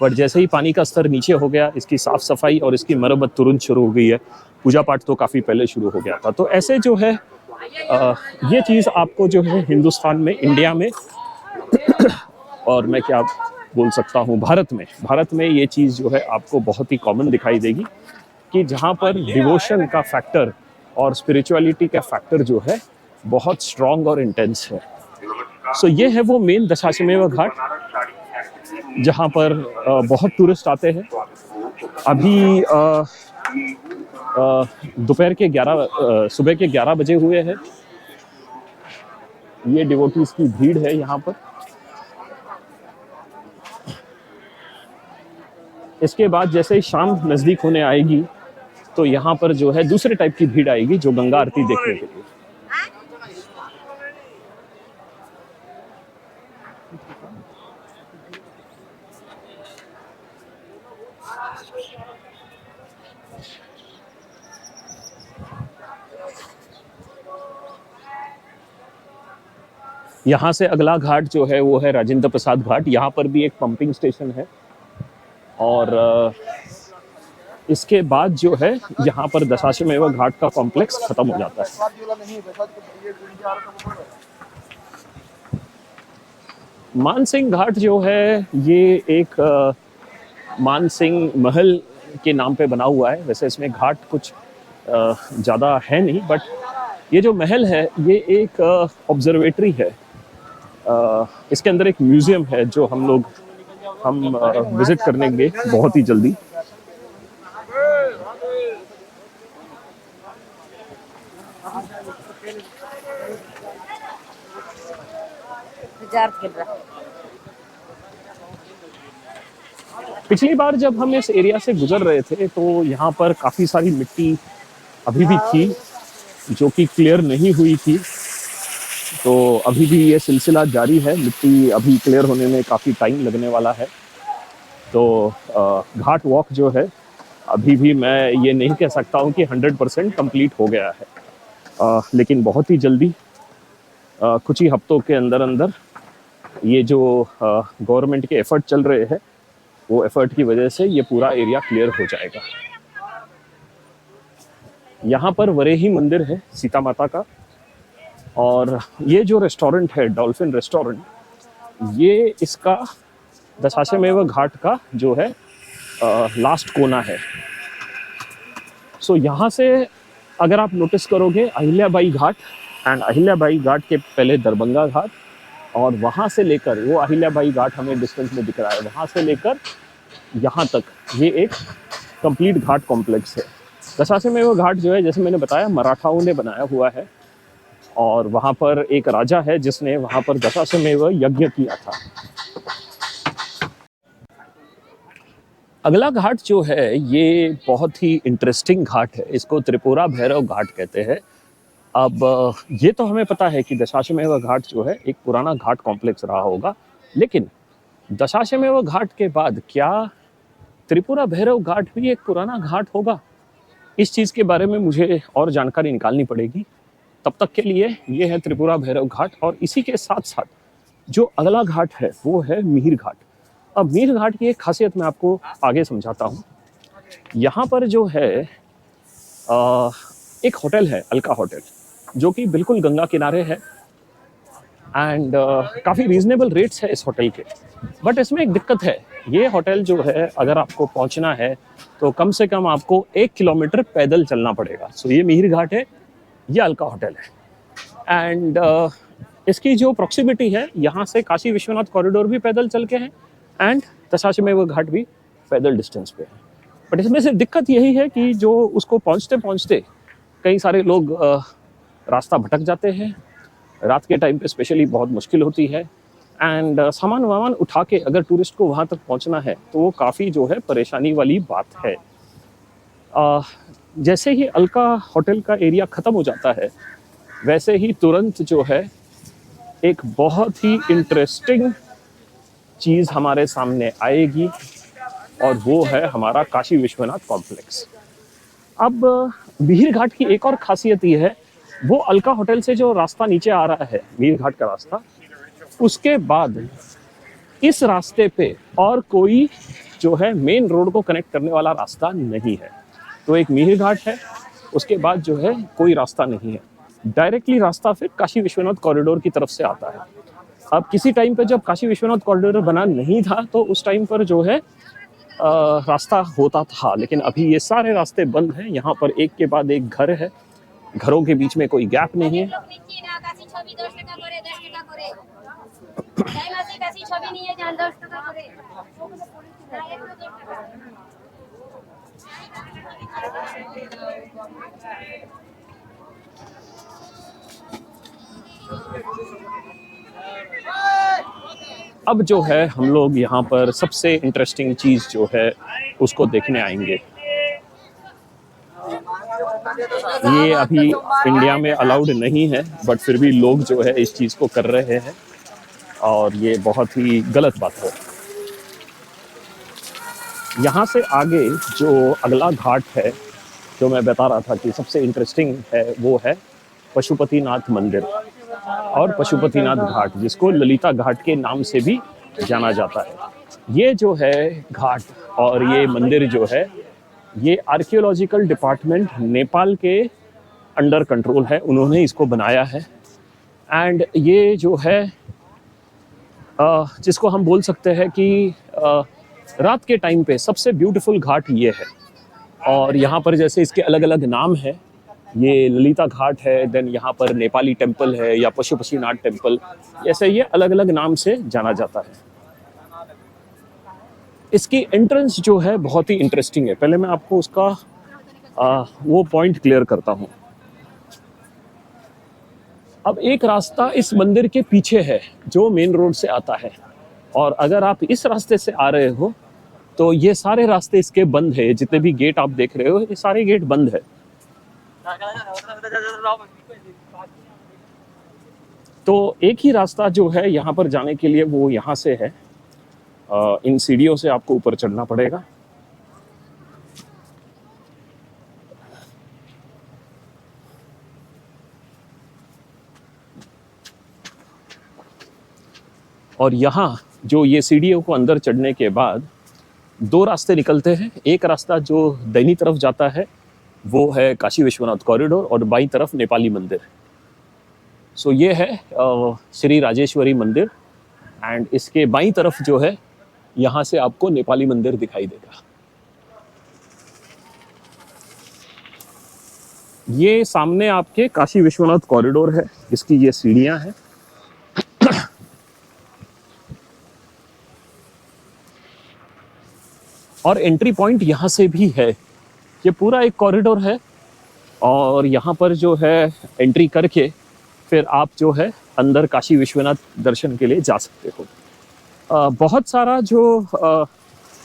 बट जैसे ही पानी का स्तर नीचे हो गया, इसकी साफ सफाई और इसकी मरम्मत तुरंत शुरू हो गई है। पूजा पाठ तो काफ़ी पहले शुरू हो गया था। तो ऐसे जो है ये चीज़ आपको जो है हिंदुस्तान में, इंडिया में और मैं क्या बोल सकता हूँ, भारत में ये चीज़ जो है आपको बहुत ही कॉमन दिखाई देगी कि जहाँ पर डिवोशन का फैक्टर और स्पिरिचुअलिटी का फैक्टर जो है बहुत स्ट्रॉन्ग और इंटेंस है। सो ये है वो मेन दशाश्वमेध घाट, जहाँ पर बहुत टूरिस्ट आते हैं। अभी दोपहर के 11 सुबह के 11 बजे हुए हैं। ये डिवोटीज की भीड़ है यहाँ पर। इसके बाद जैसे ही शाम नज़दीक होने आएगी तो यहाँ पर जो है दूसरे टाइप की भीड़ आएगी, जो गंगा आरती देखने के लिए। यहाँ से अगला घाट जो है वो है राजेंद्र प्रसाद घाट। यहाँ पर भी एक पंपिंग स्टेशन है और इसके बाद जो है यहाँ पर दशाश्वमेध घाट का कॉम्प्लेक्स खत्म हो जाता है। मानसिंह घाट जो है ये एक मानसिंह महल के नाम पे बना हुआ है। वैसे इसमें घाट कुछ ज़्यादा है नहीं, बट ये जो महल है ये एक ऑब्जर्वेटरी है। इसके अंदर एक म्यूज़ियम है जो हम विज़िट करने गए बहुत ही जल्दी। पिछली बार जब हम इस एरिया से गुजर रहे थे तो यहाँ पर काफ़ी सारी मिट्टी अभी भी थी जो कि क्लियर नहीं हुई थी। तो अभी भी ये सिलसिला जारी है। मिट्टी अभी क्लियर होने में काफ़ी टाइम लगने वाला है। तो घाट वॉक जो है अभी भी मैं ये नहीं कह सकता हूँ कि 100% कंप्लीट हो गया है, लेकिन बहुत ही जल्दी कुछ ही हफ्तों के अंदर अंदर ये जो गवर्नमेंट के एफर्ट चल रहे हैं वो एफर्ट की वजह से ये पूरा एरिया क्लियर हो जाएगा। यहाँ पर वरेही मंदिर है सीता माता का, और ये जो रेस्टोरेंट है डॉल्फिन रेस्टोरेंट, ये इसका दशाश्वमेध घाट का जो है लास्ट कोना है। सो यहाँ से अगर आप नोटिस करोगे अहिल्याबाई घाट, एंड अहिल्याबाई घाट के पहले दरभंगा घाट, और वहाँ से लेकर वो अहिल्याबाई घाट हमें डिस्टेंस में दिख रहा है, वहाँ से लेकर यहाँ तक ये एक कंप्लीट घाट कॉम्प्लेक्स है। दशाश्वमेध घाट जो है जैसे मैंने बताया मराठाओं ने बनाया हुआ है, और वहाँ पर एक राजा है जिसने वहाँ पर दशाश्वमेध यज्ञ किया था। अगला घाट जो है ये बहुत ही इंटरेस्टिंग घाट है। इसको त्रिपुरा भैरव घाट कहते हैं। अब ये तो हमें पता है कि दशाश्वमेध घाट जो है एक पुराना घाट कॉम्प्लेक्स रहा होगा, लेकिन दशाश्वमेध घाट के बाद क्या त्रिपुरा भैरव घाट भी एक पुराना घाट होगा? इस चीज़ के बारे में मुझे और जानकारी निकालनी पड़ेगी। तब तक के लिए ये है त्रिपुरा भैरव घाट, और इसी के साथ साथ जो अगला घाट है वो है मिहिर घाट। अब मिहिर घाट की एक खासियत मैं आपको आगे समझाता हूँ। यहाँ पर जो है एक होटल है, अलका होटल, जो कि बिल्कुल गंगा किनारे है, एंड काफ़ी रीजनेबल रेट्स है इस होटल के। बट इसमें एक दिक्कत है, ये होटल जो है अगर आपको पहुंचना है तो कम से कम आपको 1 किलोमीटर पैदल चलना पड़ेगा। सो ये मिहिर घाट है, ये अलका होटल है, एंड इसकी जो प्रॉक्सिमिटी है यहाँ से काशी विश्वनाथ कॉरिडोर भी पैदल चल के है, एंड दशाश्वमेध घाट भी पैदल डिस्टेंस पे है। बट इसमें से दिक्कत यही है कि जो उसको पहुँचते पहुँचते कई सारे लोग रास्ता भटक जाते हैं। रात के टाइम पे स्पेशली बहुत मुश्किल होती है, एंड सामान उठा के अगर टूरिस्ट को वहाँ तक पहुँचना है तो वो काफ़ी जो है परेशानी वाली बात है। अ, जैसे ही अलका होटल का एरिया ख़त्म हो जाता है, वैसे ही तुरंत जो है एक बहुत ही इंटरेस्टिंग चीज़ हमारे सामने आएगी, और वो है हमारा काशी विश्वनाथ कॉम्प्लेक्स। अब मिहिर घाट की एक और खासियत ये है, वो अलका होटल से जो रास्ता नीचे आ रहा है, मिहिर घाट का रास्ता, उसके बाद इस रास्ते पे और कोई जो है मेन रोड को कनेक्ट करने वाला रास्ता नहीं है। तो एक मिहिर घाट है, उसके बाद जो है कोई रास्ता नहीं है। डायरेक्टली रास्ता फिर काशी विश्वनाथ कॉरिडोर की तरफ से आता है। अब किसी टाइम पे जब काशी विश्वनाथ कॉरिडोर बना नहीं था, तो उस टाइम पर जो है रास्ता होता था, लेकिन अभी ये सारे रास्ते बंद हैं। यहाँ पर एक के बाद एक घर है, घरों के बीच में कोई गैप नहीं है। अब जो है हम लोग यहाँ पर सबसे इंटरेस्टिंग चीज़ जो है उसको देखने आएंगे। ये अभी इंडिया में अलाउड नहीं है, बट फिर भी लोग जो है इस चीज़ को कर रहे हैं, और ये बहुत ही गलत बात है। यहाँ से आगे जो अगला घाट है, जो मैं बता रहा था कि सबसे इंटरेस्टिंग है, वो है पशुपतिनाथ मंदिर और पशुपतिनाथ घाट, जिसको ललिता घाट के नाम से भी जाना जाता है। ये जो है घाट और ये मंदिर जो है, ये आर्कियोलॉजिकल डिपार्टमेंट नेपाल के अंडर कंट्रोल है, उन्होंने इसको बनाया है। एंड ये जो है जिसको हम बोल सकते हैं कि रात के टाइम पे सबसे ब्यूटीफुल घाट ये है। और यहाँ पर जैसे इसके अलग अलग नाम है, ये ललिता घाट है, देन यहाँ पर नेपाली टेम्पल है या पशुपतिनाथ टेम्पल, ऐसे ये अलग अलग नाम से जाना जाता है। इसकी एंट्रेंस जो है बहुत ही इंटरेस्टिंग है। पहले मैं आपको उसका वो पॉइंट क्लियर करता हूँ। अब एक रास्ता इस मंदिर के पीछे है जो मेन रोड से आता है, और अगर आप इस रास्ते से आ रहे हो तो ये सारे रास्ते इसके बंद है। जितने भी गेट आप देख रहे हो, ये सारे गेट बंद है। तो एक ही रास्ता जो है यहाँ पर जाने के लिए, वो यहाँ से है। इन सीढ़ियों से आपको ऊपर चढ़ना पड़ेगा। और यहाँ जो ये सीढ़ियों को अंदर चढ़ने के बाद दो रास्ते निकलते हैं। एक रास्ता जो दाहिनी तरफ जाता है वो है काशी विश्वनाथ कॉरिडोर, और बाईं तरफ नेपाली मंदिर। सो ये है श्री राजेश्वरी मंदिर, एंड इसके बाईं तरफ जो है, यहाँ से आपको नेपाली मंदिर दिखाई देगा। ये सामने आपके काशी विश्वनाथ कॉरिडोर है, इसकी ये सीढ़ियाँ हैं। और एंट्री पॉइंट यहाँ से भी है। ये पूरा एक कॉरिडोर है, और यहाँ पर जो है एंट्री करके फिर आप जो है अंदर काशी विश्वनाथ दर्शन के लिए जा सकते हो। बहुत सारा जो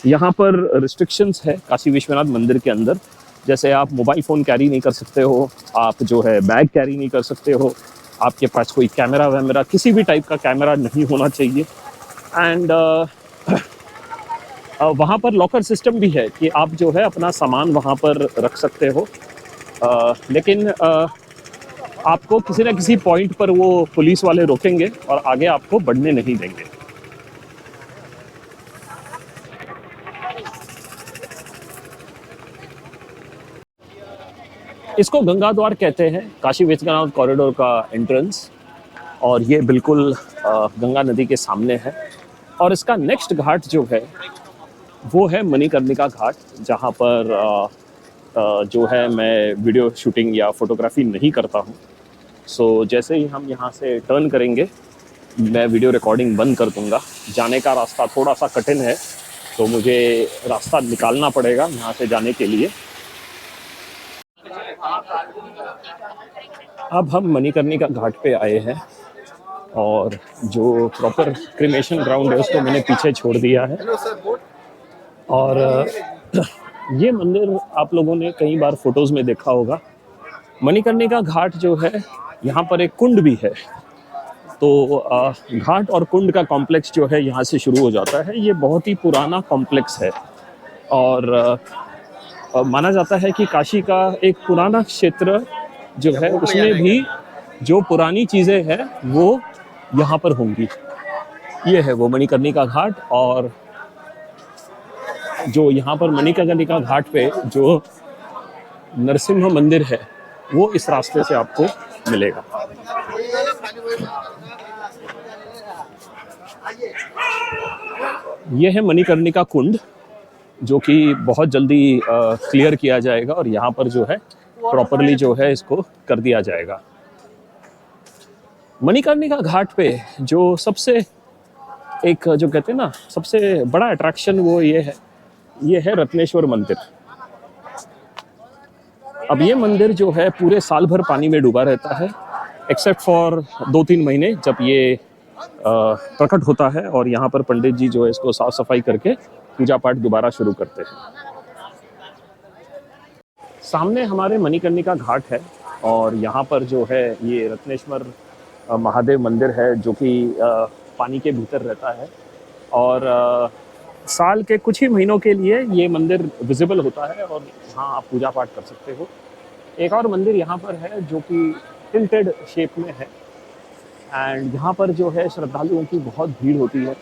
यहाँ पर रिस्ट्रिक्शंस है काशी विश्वनाथ मंदिर के अंदर। जैसे आप मोबाइल फ़ोन कैरी नहीं कर सकते हो, आप जो है बैग कैरी नहीं कर सकते हो, आपके पास कोई कैमरा वैमरा, किसी भी टाइप का कैमरा नहीं होना चाहिए। एंड वहाँ पर लॉकर सिस्टम भी है कि आप जो है अपना सामान वहाँ पर रख सकते हो, लेकिन आपको किसी न किसी पॉइंट पर वो पुलिस वाले रोकेंगे और आगे आपको बढ़ने नहीं देंगे। इसको गंगा द्वार कहते हैं, काशी विश्वनाथ कॉरिडोर का एंट्रेंस, और ये बिल्कुल गंगा नदी के सामने है। और इसका नेक्स्ट घाट जो है वो है मणिकर्णिका घाट, जहाँ पर जो है मैं वीडियो शूटिंग या फोटोग्राफी नहीं करता हूँ। सो जैसे ही हम यहाँ से टर्न करेंगे, मैं वीडियो रिकॉर्डिंग बंद कर दूँगा। जाने का रास्ता थोड़ा सा कठिन है, तो मुझे रास्ता निकालना पड़ेगा यहाँ से जाने के लिए। अब हम मणिकर्णिका घाट पे आए हैं, और जो प्रॉपर क्रिमेशन ग्राउंड है उसको मैंने पीछे छोड़ दिया है। और ये मंदिर आप लोगों ने कई बार फोटोज़ में देखा होगा। मणिकर्णिका घाट जो है, यहाँ पर एक कुंड भी है। तो घाट और कुंड का कॉम्प्लेक्स जो है यहाँ से शुरू हो जाता है। ये बहुत ही पुराना कॉम्प्लेक्स है और माना जाता है कि काशी का एक पुराना क्षेत्र जो है उसमें भी जो पुरानी चीज़ें हैं वो यहाँ पर होंगी। ये है वो मणिकर्णिका घाट, और जो यहाँ पर मणिकर्णिका घाट पे जो नरसिम्हा मंदिर है वो इस रास्ते से आपको मिलेगा। ये है मणिकर्णिका कुंड, जो कि बहुत जल्दी क्लियर किया जाएगा और यहाँ पर जो है प्रॉपरली जो है इसको कर दिया जाएगा। मणिकर्णिका घाट पे जो सबसे एक जो कहते हैं ना सबसे बड़ा अट्रैक्शन वो ये है रत्नेश्वर मंदिर। अब ये मंदिर जो है पूरे साल भर पानी में डूबा रहता है, एक्सेप्ट फॉर 2-3 महीने जब ये प्रकट होता है और यहाँ पर पंडित जी जो है इसको साफ सफाई करके पूजा पाठ दोबारा शुरू करते हैं। सामने हमारे मणिकर्णिका घाट है और यहाँ पर जो है ये रत्नेश्वर महादेव मंदिर है, जो कि पानी के भीतर रहता है और साल के कुछ ही महीनों के लिए ये मंदिर विजिबल होता है और यहाँ आप पूजा पाठ कर सकते हो। एक और मंदिर यहाँ पर है जो कि टिल्टेड शेप में है एंड यहाँ पर जो है श्रद्धालुओं की बहुत भीड़ होती है।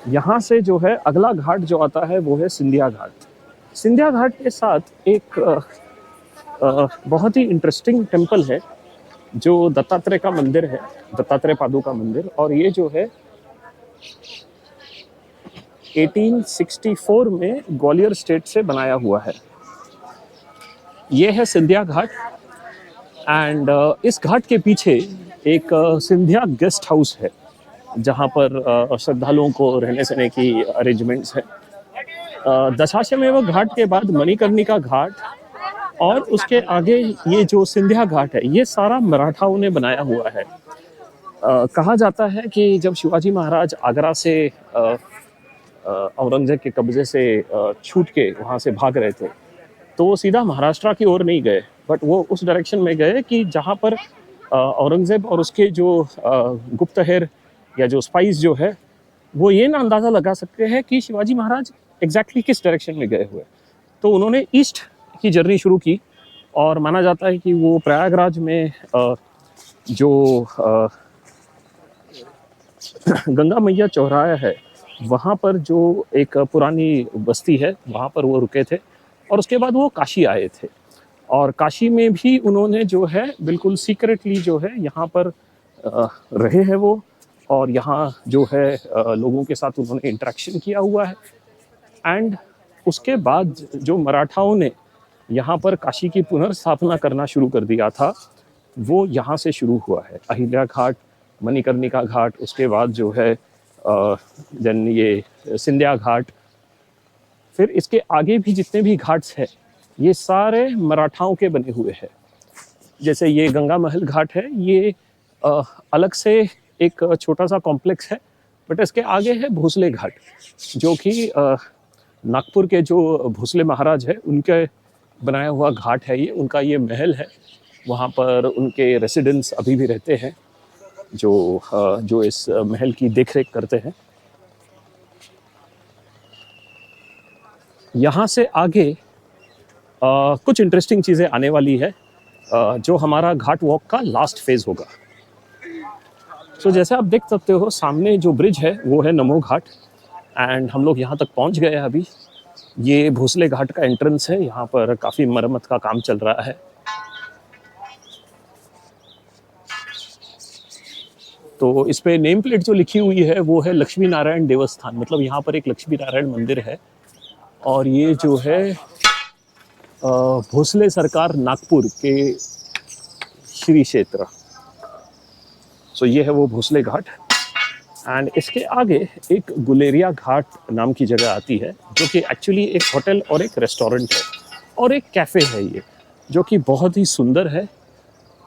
यहाँ से जो है अगला घाट जो आता है वो है सिंधिया घाट। सिंधिया घाट के साथ एक बहुत ही इंटरेस्टिंग टेम्पल है जो दत्तात्रेय का मंदिर है, दत्तात्रेय पादु का मंदिर, और ये जो है 1864 में ग्वालियर स्टेट से बनाया हुआ है। ये है सिंधिया घाट एंड इस घाट के पीछे एक सिंधिया गेस्ट हाउस है जहाँ पर श्रद्धालुओं को रहने सहने की अरेंजमेंट्स है। दशाश्वमेध घाट के बाद मणिकर्णिका घाट और उसके आगे ये जो सिंधिया घाट है ये सारा मराठाओं ने बनाया हुआ है। कहा जाता है कि जब शिवाजी महाराज आगरा से औरंगजेब के कब्जे से छूट के वहाँ से भाग रहे थे तो वो सीधा महाराष्ट्र की ओर नहीं गए, बट वो उस डायरेक्शन में गए कि जहाँ पर औरंगजेब और उसके जो गुप्तहेर या जो स्पाइस जो है वो ये ना अंदाज़ा लगा सकते हैं कि शिवाजी महाराज एग्जैक्टली किस डायरेक्शन में गए हुए। तो उन्होंने ईस्ट की जर्नी शुरू की और माना जाता है कि वो प्रयागराज में जो गंगा मैया चौराहा है वहाँ पर जो एक पुरानी बस्ती है वहाँ पर वो रुके थे और उसके बाद वो काशी आए थे और काशी में भी उन्होंने जो है बिल्कुल सीक्रेटली जो है यहाँ पर रहे हैं वो, और यहाँ जो है लोगों के साथ उन्होंने इंटरेक्शन किया हुआ है। एंड उसके बाद जो मराठाओं ने यहाँ पर काशी की पुनर्स्थापना करना शुरू कर दिया था वो यहाँ से शुरू हुआ है। अहिल्या घाट, मणिकर्णिका घाट, उसके बाद जो है देन ये सिंधिया घाट, फिर इसके आगे भी जितने भी घाट्स हैं ये सारे मराठाओं के बने हुए हैं। जैसे ये गंगा महल घाट है, ये अलग से एक छोटा सा कॉम्प्लेक्स है, बट इसके आगे है भोसले घाट जो कि नागपुर के जो भोसले महाराज है उनके बनाया हुआ घाट है। ये उनका ये महल है, वहाँ पर उनके रेसिडेंट्स अभी भी रहते हैं जो इस महल की देखरेख करते हैं। यहाँ से आगे कुछ इंटरेस्टिंग चीज़ें आने वाली है जो हमारा घाट वॉक का लास्ट फेज होगा। तो जैसे आप देख सकते हो सामने जो ब्रिज है वो है नमो घाट एंड हम लोग यहाँ तक पहुँच गए हैं अभी। ये भोसले घाट का एंट्रेंस है, यहाँ पर काफ़ी मरम्मत का काम चल रहा है। तो इस पे नेम प्लेट जो लिखी हुई है वो है लक्ष्मी नारायण देवस्थान, मतलब यहाँ पर एक लक्ष्मी नारायण मंदिर है और ये जो है भोसले सरकार नागपुर के श्री क्षेत्र। सो ये है वो भोसले घाट एंड इसके आगे एक गुलेरिया घाट नाम की जगह आती है जो कि एक्चुअली एक होटल और एक रेस्टोरेंट है और एक कैफ़े है ये, जो कि बहुत ही सुंदर है।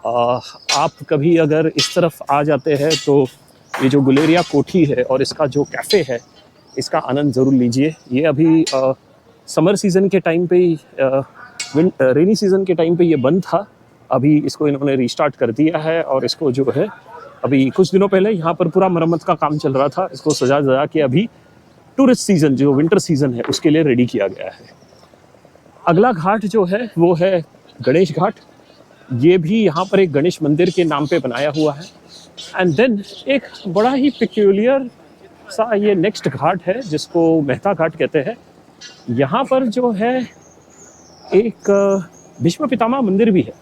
आप कभी अगर इस तरफ आ जाते हैं तो ये जो गुलेरिया कोठी है और इसका जो कैफ़े है इसका आनंद ज़रूर लीजिए। ये अभी समर सीज़न के टाइम पे ही रेनी सीज़न के टाइम पे ये बंद था। अभी इसको इन्होंने रीस्टार्ट कर दिया है और इसको जो है अभी कुछ दिनों पहले यहाँ पर पूरा मरम्मत का काम चल रहा था। इसको सजा के अभी टूरिस्ट सीज़न जो विंटर सीज़न है उसके लिए रेडी किया गया है। अगला घाट जो है वो है गणेश घाट। ये भी यहाँ पर एक गणेश मंदिर के नाम पे बनाया हुआ है। एंड देन एक बड़ा ही पिक्यूलियर सा ये नेक्स्ट घाट है जिसको मेहता घाट कहते हैं। यहाँ पर जो है एक भीष्म पितामह मंदिर भी है।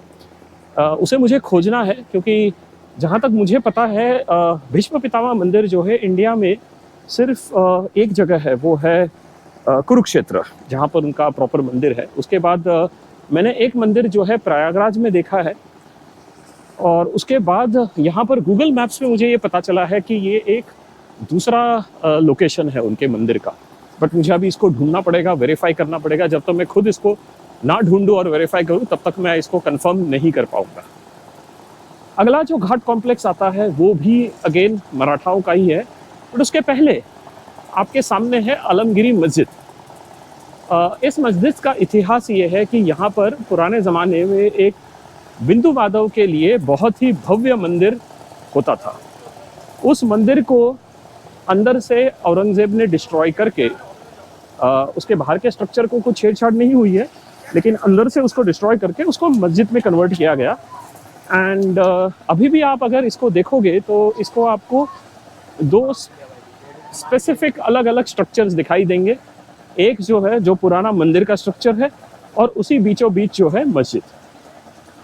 उसे मुझे खोजना है क्योंकि जहाँ तक मुझे पता है भीष्म पितामह मंदिर जो है इंडिया में सिर्फ एक जगह है, वो है कुरुक्षेत्र, जहाँ पर उनका प्रॉपर मंदिर है। उसके बाद मैंने एक मंदिर जो है प्रयागराज में देखा है और उसके बाद यहाँ पर गूगल मैप्स में मुझे ये पता चला है कि ये एक दूसरा लोकेशन है उनके मंदिर का। बट मुझे अभी इसको ढूंढना पड़ेगा, वेरीफाई करना पड़ेगा। जब तक मैं खुद इसको ना ढूंढूं और वेरीफाई करूं तब तक मैं इसको कंफर्म नहीं कर पाऊंगा। अगला जो घाट कॉम्प्लेक्स आता है वो भी अगेन मराठाओं का ही है, बट उसके पहले आपके सामने है आलमगिरी मस्जिद। इस मस्जिद का इतिहास ये है कि यहाँ पर पुराने ज़माने में एक बिंदु माधव के लिए बहुत ही भव्य मंदिर होता था। उस मंदिर को अंदर से औरंगज़ेब ने डिस्ट्रॉय करके उसके बाहर के स्ट्रक्चर को कुछ छेड़छाड़ नहीं हुई है, लेकिन अंदर से उसको डिस्ट्रॉय करके उसको मस्जिद में कन्वर्ट किया गया। एंड अभी भी आप अगर इसको देखोगे तो इसको आपको दो स्पेसिफिक अलग अलग स्ट्रक्चर्स दिखाई देंगे। एक जो है जो पुराना मंदिर का स्ट्रक्चर है और उसी बीचों बीच जो है मस्जिद।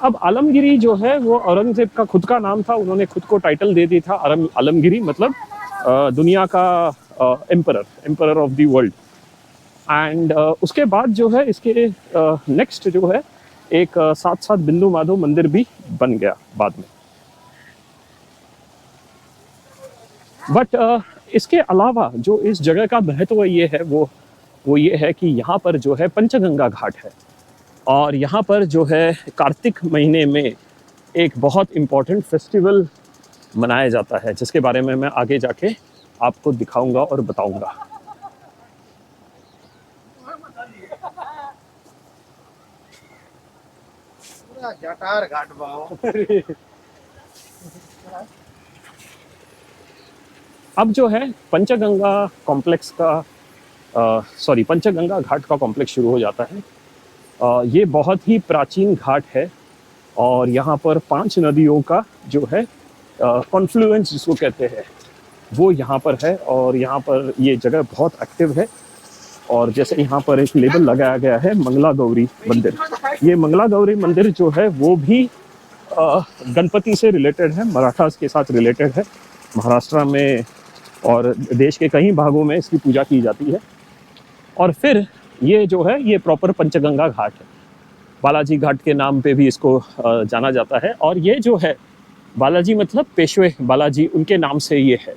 अब आलमगिरी जो है वो औरंगजेब का खुद का नाम था, उन्होंने खुद को टाइटल दे दी था आलमगिरी, मतलब दुनिया का emperor of the world. And उसके बाद जो है इसके नेक्स्ट जो है एक साथ साथ बिंदु माधव मंदिर भी बन गया बाद में। बट इसके अलावा जो इस जगह का महत्व ये है वो ये है कि यहाँ पर जो है पंचगंगा घाट है और यहाँ पर जो है कार्तिक महीने में एक बहुत इम्पोर्टेंट फेस्टिवल मनाया जाता है, जिसके बारे में मैं आगे जाके आपको दिखाऊंगा और बताऊंगा। जटार घाट अब जो है पंचगंगा कॉम्प्लेक्स का पंचगंगा घाट का कॉम्प्लेक्स शुरू हो जाता है। ये बहुत ही प्राचीन घाट है और यहाँ पर 5 नदियों का जो है कॉन्फ्लुएंस जिसको कहते हैं वो यहाँ पर है और यहाँ पर ये जगह बहुत एक्टिव है। और जैसे यहाँ पर एक लेबल लगाया गया है मंगला गौरी मंदिर। ये मंगला गौरी मंदिर जो है वो भी गणपति से रिलेटेड है, मराठास के साथ रिलेटेड है। महाराष्ट्र में और देश के कई भागों में इसकी पूजा की जाती है। और फिर ये जो है ये प्रॉपर पंचगंगा घाट है, बालाजी घाट के नाम पे भी इसको जाना जाता है। और ये जो है बालाजी मतलब पेशवे बालाजी, उनके नाम से ये है।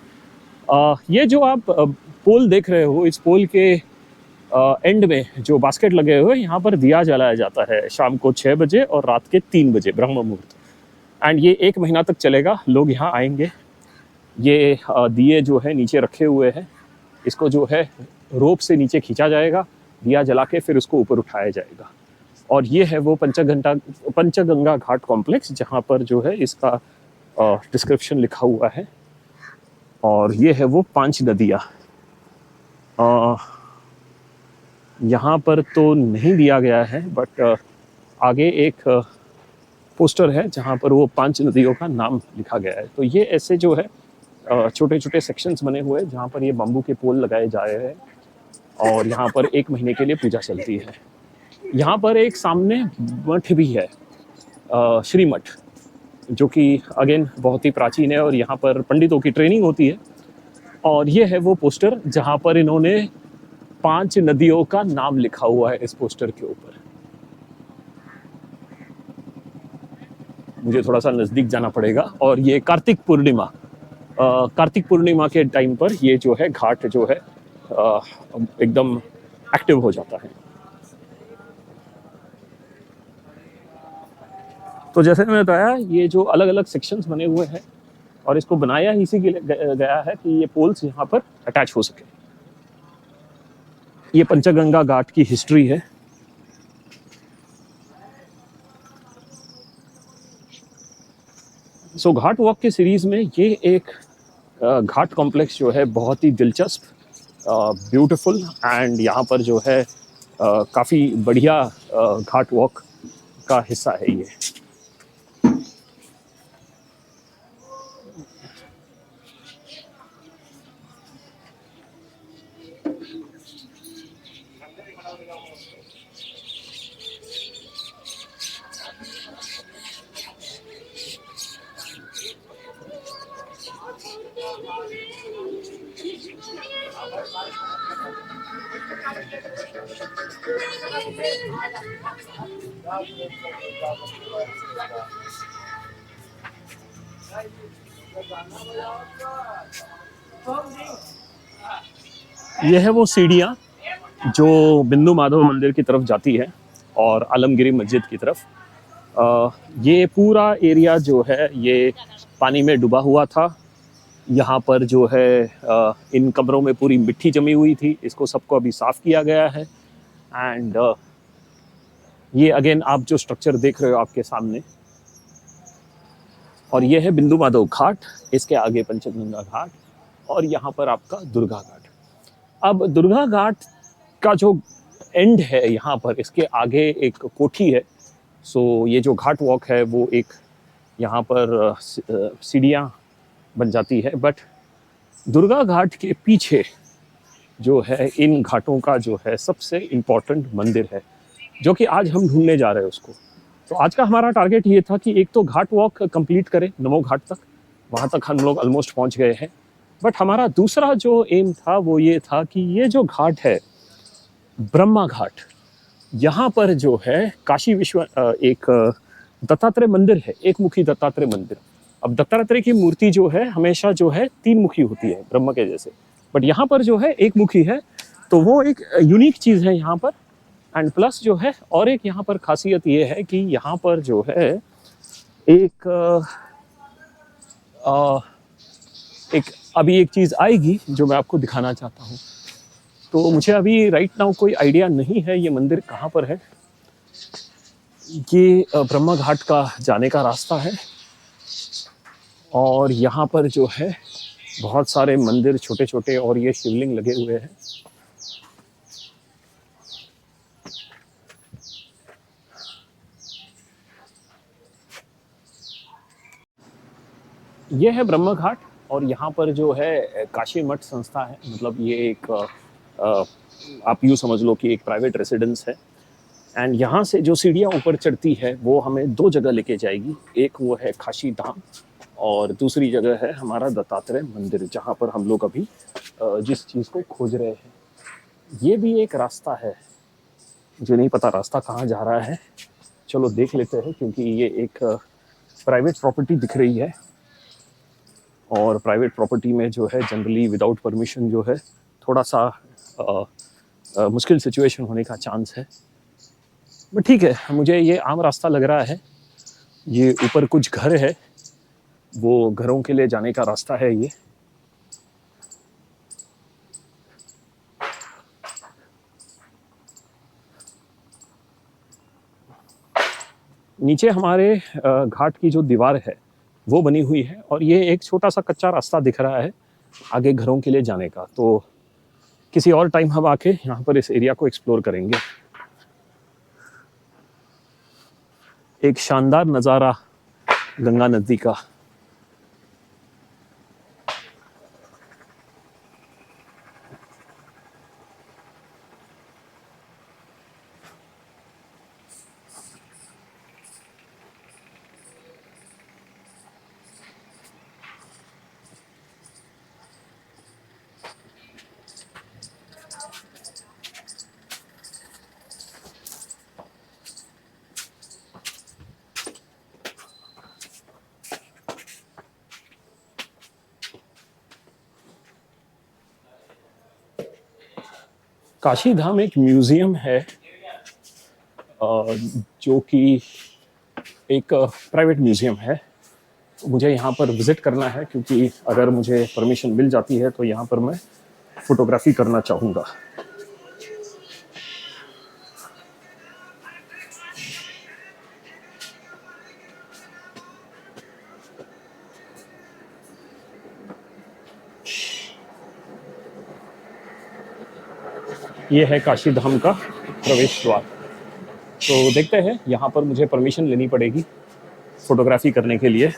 ये जो आप पोल देख रहे हो, इस पोल के एंड में जो बास्केट लगे हुए यहाँ पर दिया जलाया जाता है शाम को 6 बजे और रात के 3 बजे ब्रह्म मुहूर्त। एंड ये 1 महीना तक चलेगा। लोग यहाँ आएंगे, ये दिए जो है नीचे रखे हुए हैं, इसको जो है रोप से नीचे खींचा जाएगा, दिया जला के फिर उसको ऊपर उठाया जाएगा। और ये है वो पंचगंगा घाट कॉम्प्लेक्स जहाँ पर जो है इसका डिस्क्रिप्शन लिखा हुआ है। और ये है वो 5 नदियाँ। यहाँ पर तो नहीं दिया गया है, बट आगे एक पोस्टर है जहाँ पर वो 5 नदियों का नाम लिखा गया है। तो ये ऐसे जो है छोटे छोटे सेक्शंस बने हुए हैं जहाँ पर ये बम्बू के पोल लगाए जा रहे हैं और यहाँ पर 1 महीने के लिए पूजा चलती है। यहाँ पर एक सामने मठ भी है, श्री मठ, जो कि अगेन बहुत ही प्राचीन है और यहाँ पर पंडितों की ट्रेनिंग होती है। और ये है वो पोस्टर जहाँ पर इन्होंने 5 नदियों का नाम लिखा हुआ है इस पोस्टर के ऊपर। मुझे थोड़ा सा नज़दीक जाना पड़ेगा। और ये कार्तिक पूर्णिमा के टाइम पर ये जो है घाट जो है एकदम एक्टिव हो जाता है। तो जैसे मैंने बताया, ये जो अलग अलग सेक्शंस बने हुए हैं और इसको बनाया ही इसी के लिए गया है कि ये पोल्स यहाँ पर अटैच हो सके। ये पंचगंगा घाट की हिस्ट्री है। सो घाट वॉक के सीरीज में ये एक घाट कॉम्प्लेक्स जो है बहुत ही दिलचस्प, ब्यूटीफुल एंड यहाँ पर जो है काफ़ी बढ़िया घाट वॉक का हिस्सा है ये। यह है वो सीढ़ियाँ जो बिंदु माधव मंदिर की तरफ जाती है और आलमगिरी मस्जिद की तरफ। ये पूरा एरिया जो है ये पानी में डूबा हुआ था। यहाँ पर जो है इन कमरों में पूरी मिट्टी जमी हुई थी, इसको सबको अभी साफ़ किया गया है। एंड ये अगेन आप जो स्ट्रक्चर देख रहे हो आपके सामने, और ये है बिंदु माधव घाट, इसके आगे पंचगंगा घाट और यहाँ पर आपका दुर्गा घाट। अब दुर्गा घाट का जो एंड है यहाँ पर, इसके आगे एक कोठी है। सो ये जो घाट वॉक है वो एक यहाँ पर सीढ़ियाँ बन जाती है, बट दुर्गा घाट के पीछे जो है इन घाटों का जो है सबसे इम्पोर्टेंट मंदिर है, जो कि आज हम ढूंढने जा रहे हैं उसको। तो आज का हमारा टारगेट ये था कि एक तो घाट वॉक कंप्लीट करें नमो घाट तक, वहाँ तक हम लोग ऑलमोस्ट पहुँच गए हैं। बट हमारा दूसरा जो एम था वो ये था कि ये जो घाट है ब्रह्मा घाट, यहाँ पर जो है काशी विश्व एक दत्तात्रेय मंदिर है, एक मुखी दत्तात्रेय मंदिर। अब दत्तात्रेय की मूर्ति जो है हमेशा जो है तीन मुखी होती है ब्रह्मा के जैसे, बट यहाँ पर जो है एक मुखी है, तो वो एक यूनिक चीज़ है यहाँ पर। एंड प्लस जो है और एक यहाँ पर खासियत ये है कि यहाँ पर जो है एक अभी एक चीज़ आएगी जो मैं आपको दिखाना चाहता हूँ। तो मुझे अभी राइट नाउ कोई आइडिया नहीं है ये मंदिर कहाँ पर है। ये ब्रह्मा घाट का जाने का रास्ता है और यहाँ पर जो है बहुत सारे मंदिर छोटे छोटे और ये शिवलिंग लगे हुए हैं। ये है ब्रह्मा घाट और यहाँ पर जो है काशी मठ संस्था है, मतलब ये एक आप यूँ समझ लो कि एक प्राइवेट रेसिडेंस है। एंड यहाँ से जो सीढ़ियाँ ऊपर चढ़ती है वो हमें दो जगह लेके जाएगी, एक वो है काशी धाम और दूसरी जगह है हमारा दत्तात्रेय मंदिर, जहाँ पर हम लोग अभी जिस चीज़ को खोज रहे हैं। ये भी एक रास्ता है, मुझे नहीं पता रास्ता कहाँ जा रहा है, चलो देख लेते हैं, क्योंकि ये एक प्राइवेट प्रॉपर्टी दिख रही है और प्राइवेट प्रॉपर्टी में जो है जनरली विदाउट परमिशन जो है थोड़ा सा मुश्किल सिचुएशन होने का चांस है। बट ठीक है, मुझे ये आम रास्ता लग रहा है। ये ऊपर कुछ घर है, वो घरों के लिए जाने का रास्ता है ये। नीचे हमारे घाट की जो दीवार है वो बनी हुई है और ये एक छोटा सा कच्चा रास्ता दिख रहा है आगे घरों के लिए जाने का। तो किसी और टाइम हम आके यहाँ पर इस एरिया को एक्सप्लोर करेंगे। एक शानदार नज़ारा गंगा नदी का। काशी धाम एक म्यूज़ियम है जो कि एक प्राइवेट म्यूज़ियम है। मुझे यहाँ पर विज़िट करना है क्योंकि अगर मुझे परमिशन मिल जाती है तो यहाँ पर मैं फ़ोटोग्राफ़ी करना चाहूँगा। ये है काशी धाम का प्रवेश द्वार। तो देखते हैं, यहाँ पर मुझे परमिशन लेनी पड़ेगी फोटोग्राफी करने के लिए।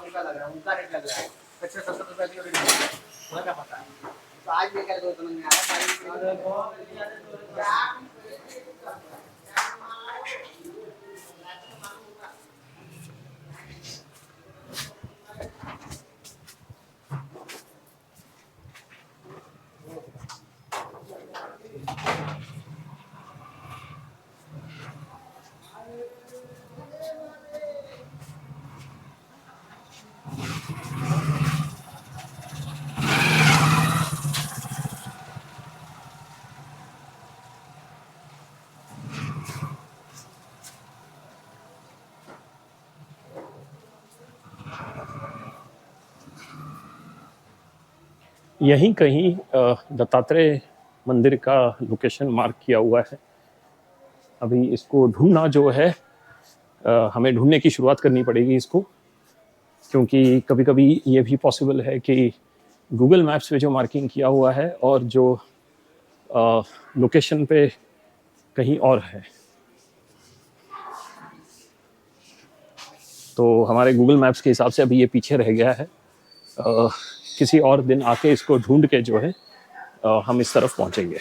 उनका लग रहा है, उनका रेट लग रहा है 65-70 रुपए किलो रेट है, मुझे क्या पता है। तो आज लेकर दो समझ में आया। यहीं कहीं दत्तात्रेय मंदिर का लोकेशन मार्क किया हुआ है। अभी इसको ढूंढना जो है, हमें ढूंढने की शुरुआत करनी पड़ेगी इसको, क्योंकि कभी कभी ये भी पॉसिबल है कि गूगल मैप्स पे जो मार्किंग किया हुआ है और जो लोकेशन पे कहीं और है। तो हमारे गूगल मैप्स के हिसाब से अभी ये पीछे रह गया है। किसी और दिन आके इसको ढूंढ के जो है हम इस तरफ पहुंचेंगे।